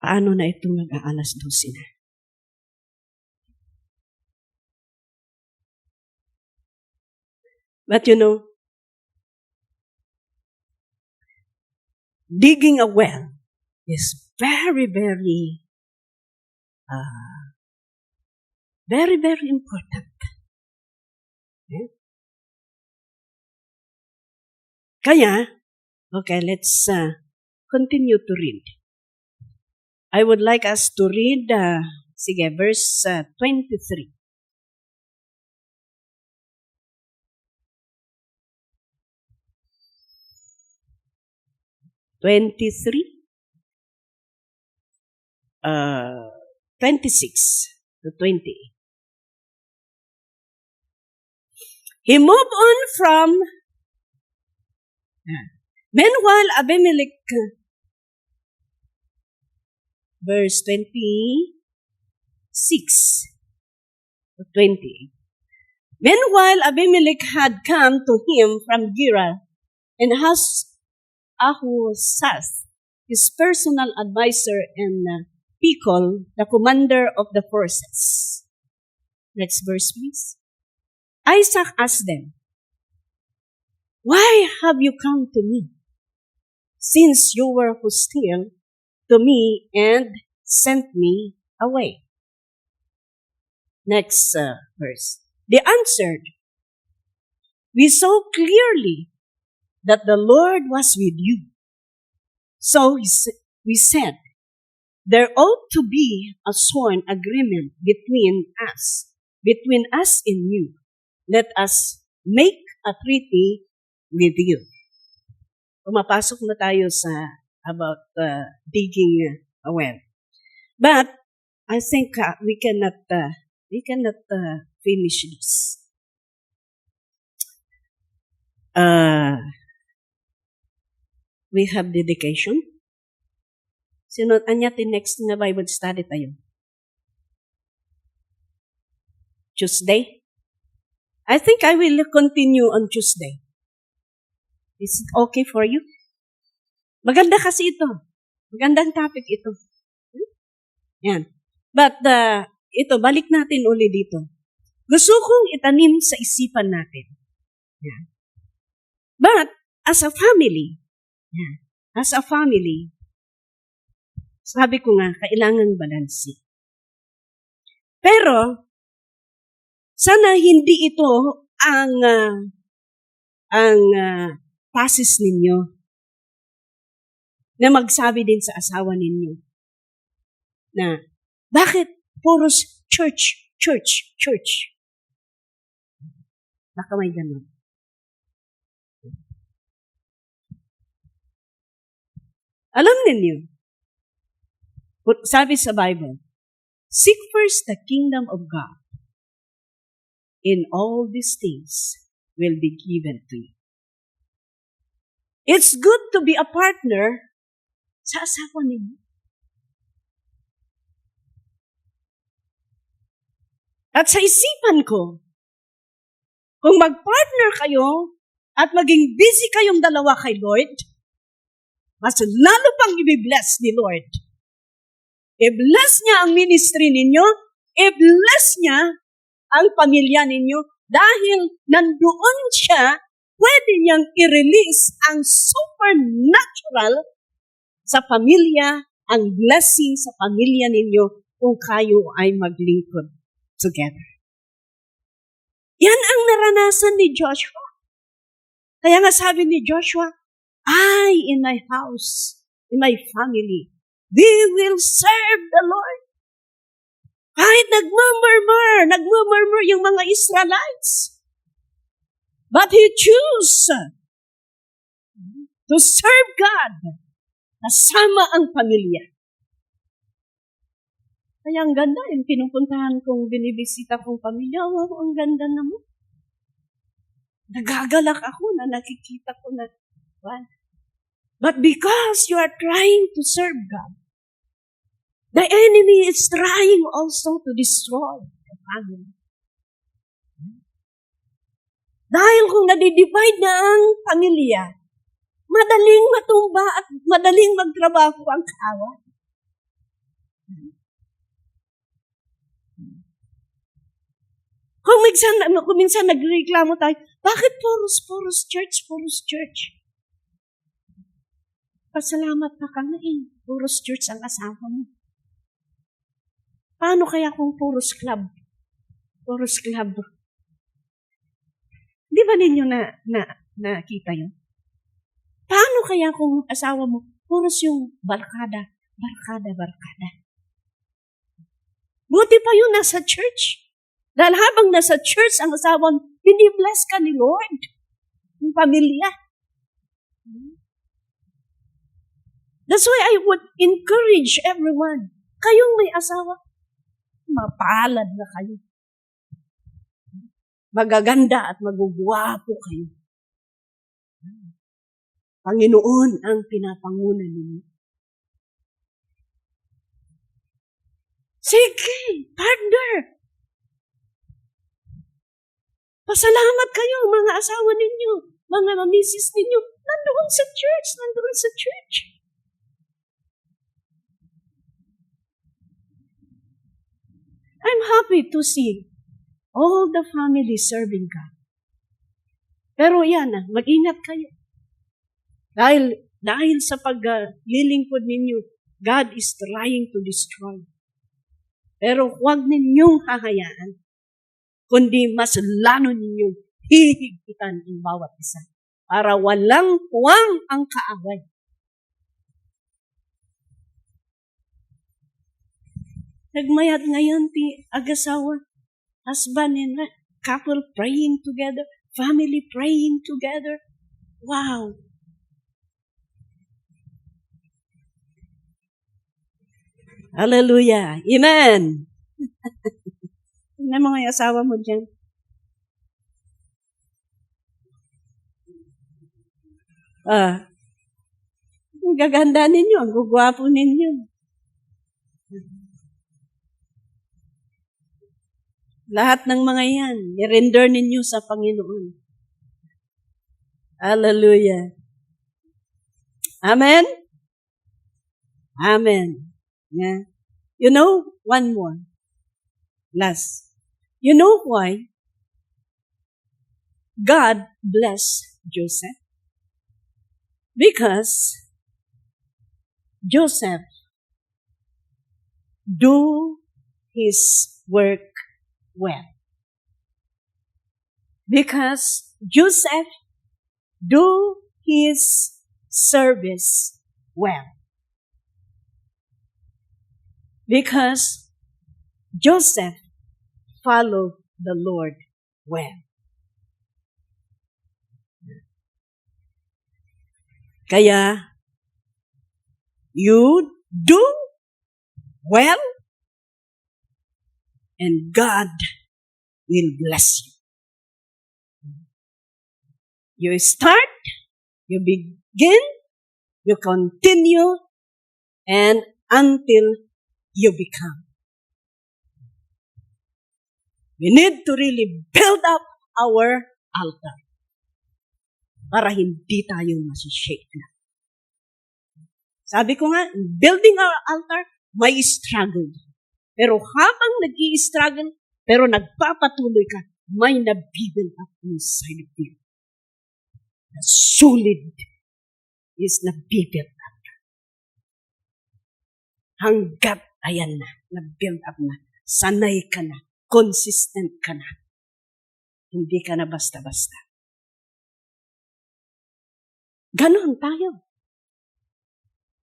Paano na ito mag-aalas 12 na? But digging a well is very, very, very, very important. Okay? Kaya, okay, let's continue to read. I would like us to read, verse 23. Uh, 26 to 28. He moved on from, meanwhile Abimelech, verse 26 to 28. Meanwhile Abimelech had come to him from Gerar and has Ahuzzath, his personal advisor, and Phicol, the commander of the forces. Next verse, please. Isaac asked them, "Why have you come to me, since you were hostile to me and sent me away?" Next verse. They answered, "We saw clearly that the Lord was with you." So we said, "There ought to be a sworn agreement between us and you. Let us make a treaty with you." Pumapasok na tayo sa about digging a well. But I think we cannot finish this. We have dedication. Sino, next na Bible study tayo? Tuesday? I think I will continue on Tuesday. Is it okay for you? Maganda kasi ito. Magandang topic ito. Yan. But, balik natin uli dito. Gusto kong itanim sa isipan natin. Yan. But, as a family, sabi ko nga, kailangan balansi. Pero, sana hindi ito ang pasis ninyo na magsabi din sa asawa ninyo na, bakit puros church? Baka may ganun. Alam ninyo, sabi sa Bible, seek first the kingdom of God, and all these things will be given to you. It's good to be a partner sa asawa ninyo. At sa isipan ko, kung mag-partner kayo at maging busy kayong dalawa kay Lord, mas lalo pang i-bless ni Lord. I-bless niya ang ministry ninyo, i-bless niya ang pamilya ninyo, dahil nandoon siya, pwede niyang i-release ang supernatural sa pamilya, ang blessing sa pamilya ninyo kung kayo ay maglingkod together. Yan ang naranasan ni Joshua. Kaya nga sabi ni Joshua, I, in my house, in my family, we will serve the Lord. Kahit nagmumurmur yung mga Israelites. But he chose to serve God kasama ang pamilya. Kaya ang ganda, yung pinupuntahan kong binibisita kong pamilya, oh, ang ganda naman. Nagagalak ako na nakikita ko na, well, but because you are trying to serve God, The enemy is trying also to destroy the family. Dahil kung nadidivide na ang pamilya, madaling matumba at madaling magtrabaho ang kaaway. Kung minsan nagreklamo tayo, bakit puros church? Pasalamat na ka na puros church ang asawa mo. Paano kaya kung puros club? Di ba ninyo nakita yun? Paano kaya kung asawa mo, puros yung barkada? Buti pa yun nasa church. Dahil habang nasa church ang asawa mo, hindi bless ka ni Lord. Yung pamilya. That's why I would encourage everyone. Kayong may asawa, mapalad na kayo. Magaganda at magugwapo kayo. Panginoon ang pinapanguna ninyo. Sige, partner. Pasalamat kayo, mga asawa ninyo, mga misis ninyo, nandoon sa church. I'm happy to see all the families serving God. Pero yan, mag-ingat kayo. Dahil sa paglilingkod ninyo, God is trying to destroy. Pero huwag ninyong hahayaan, kundi mas lalo ninyong hihigpitan ang bawat isa para walang puwang ang kaaway. Nagmayat ngayon ti agasawa, husband and couple praying together, family praying together. Wow! Hallelujah! Amen! Tingnan mo nga yung asawa mo dyan. Ang gaganda ninyo, ang gugwapo ninyo. Lahat ng mga yan, i-render ninyo sa Panginoon. Hallelujah. Amen? Amen. Yeah. You know, one more. Last. You know why God blessed Joseph? Because Joseph do his work well. Because Joseph do his service well. Because Joseph followed the Lord well. Kaya, you do well, and God will bless you. You start, you begin, you continue, and until you become. We need to really build up our altar para hindi tayo masishake na. Sabi ko nga, building our altar, may struggle. Pero habang nag-i-struggle, pero nagpapatuloy ka, may nabibuild up inside of you. The solid is nabibuild up. Hanggat, ayan na, nabuild up na, sanay ka na, consistent ka na. Hindi ka na basta-basta. Ganon tayo.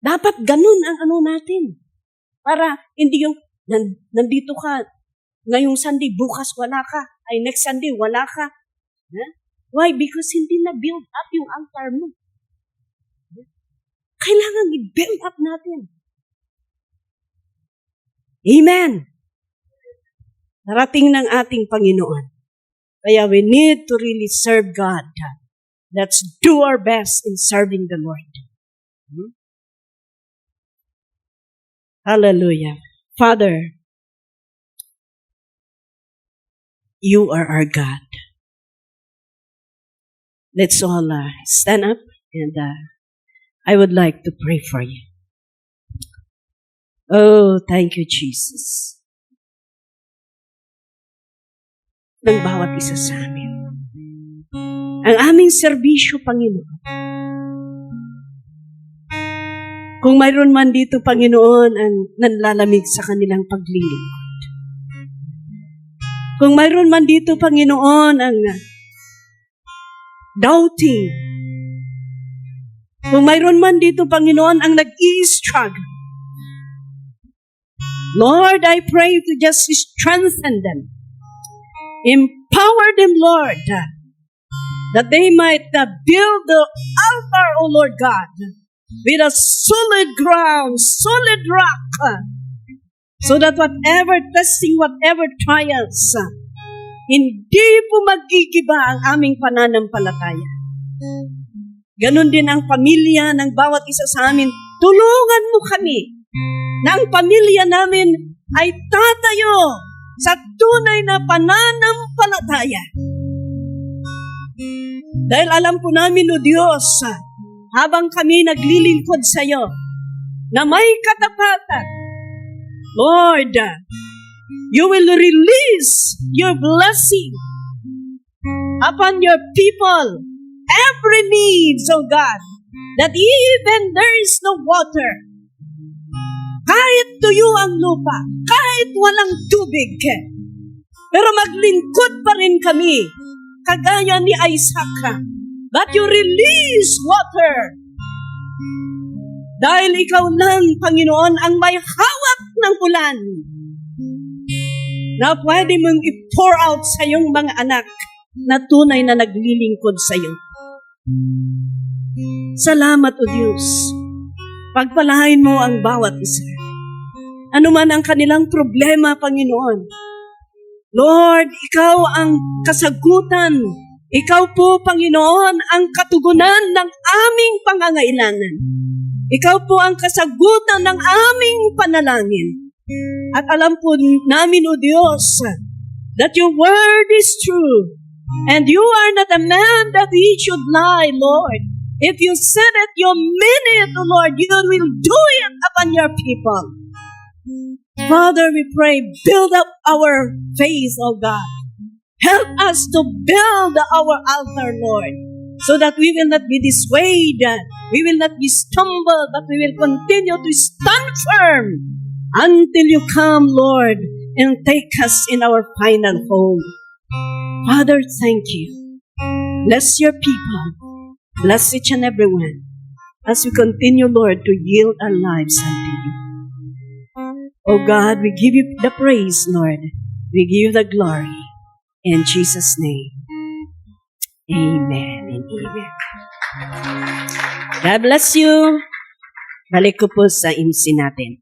Dapat ganon ang ano natin. Para hindi yung, nandito ka, ngayong Sunday, bukas wala ka. Ay, next Sunday, wala ka. Huh? Why? Because hindi na build up yung altar mo. Kailangan i-build up natin. Amen. Narating ng ating Panginoon. Kaya we need to really serve God. Let's do our best in serving the Lord. Hallelujah. Father, you are our God. Let's all stand up, and I would like to pray for you. Oh, thank you, Jesus. Ng bawat isa sa amin. Ang aming serbisyo, Panginoon. Kung mayroon man dito, Panginoon, ang nanlalamig sa kanilang paglilingkod. Kung mayroon man dito, Panginoon, ang doubting. Kung mayroon man dito, Panginoon, ang nag-i-struggle. Lord, I pray to just strengthen them. Empower them, Lord, that they might build the altar, O Lord God, with a solid ground, solid rock, so that whatever testing, whatever trials, hindi po magigiba ang aming pananampalataya. Ganon din ang pamilya ng bawat isa sa amin. Tulungan mo kami na ang pamilya namin ay tatayo sa tunay na pananampalataya. Dahil alam po namin, O Diyos, habang kami naglilingkod sa iyo, na may katapatan, Lord, you will release your blessing upon your people, every needs, O God, that even there is no water, kahit tuyo ang lupa, kahit walang tubig, pero maglingkod pa rin kami, kagaya ni Isaac, that you release water. Dahil ikaw lang, Panginoon, ang may hawak ng ulan na pwede mong i-pour out sa iyong mga anak na tunay na naglilingkod sa iyo. Salamat, O Diyos. Pagpalain mo ang bawat isa. Ano man ang kanilang problema, Panginoon. Lord, ikaw ang kasagutan. Ikaw po, Panginoon, ang katugunan ng aming pangangailangan. Ikaw po ang kasagutan ng aming panalangin. At alam po namin, O Diyos, that your word is true. And you are not a man that he should lie, Lord. If you said it, you mean it, O Lord. You will do it upon your people. Father, we pray, build up our faith, O God. Help us to build our altar, Lord, so that we will not be dissuaded, we will not be stumbled, but we will continue to stand firm until you come, Lord, and take us in our final home. Father, thank you. Bless your people. Bless each and every one as we continue, Lord, to yield our lives unto you. Oh God, we give you the praise, Lord. We give you the glory. In Jesus' name, amen and amen. God bless you. Balik ko po sa MC natin.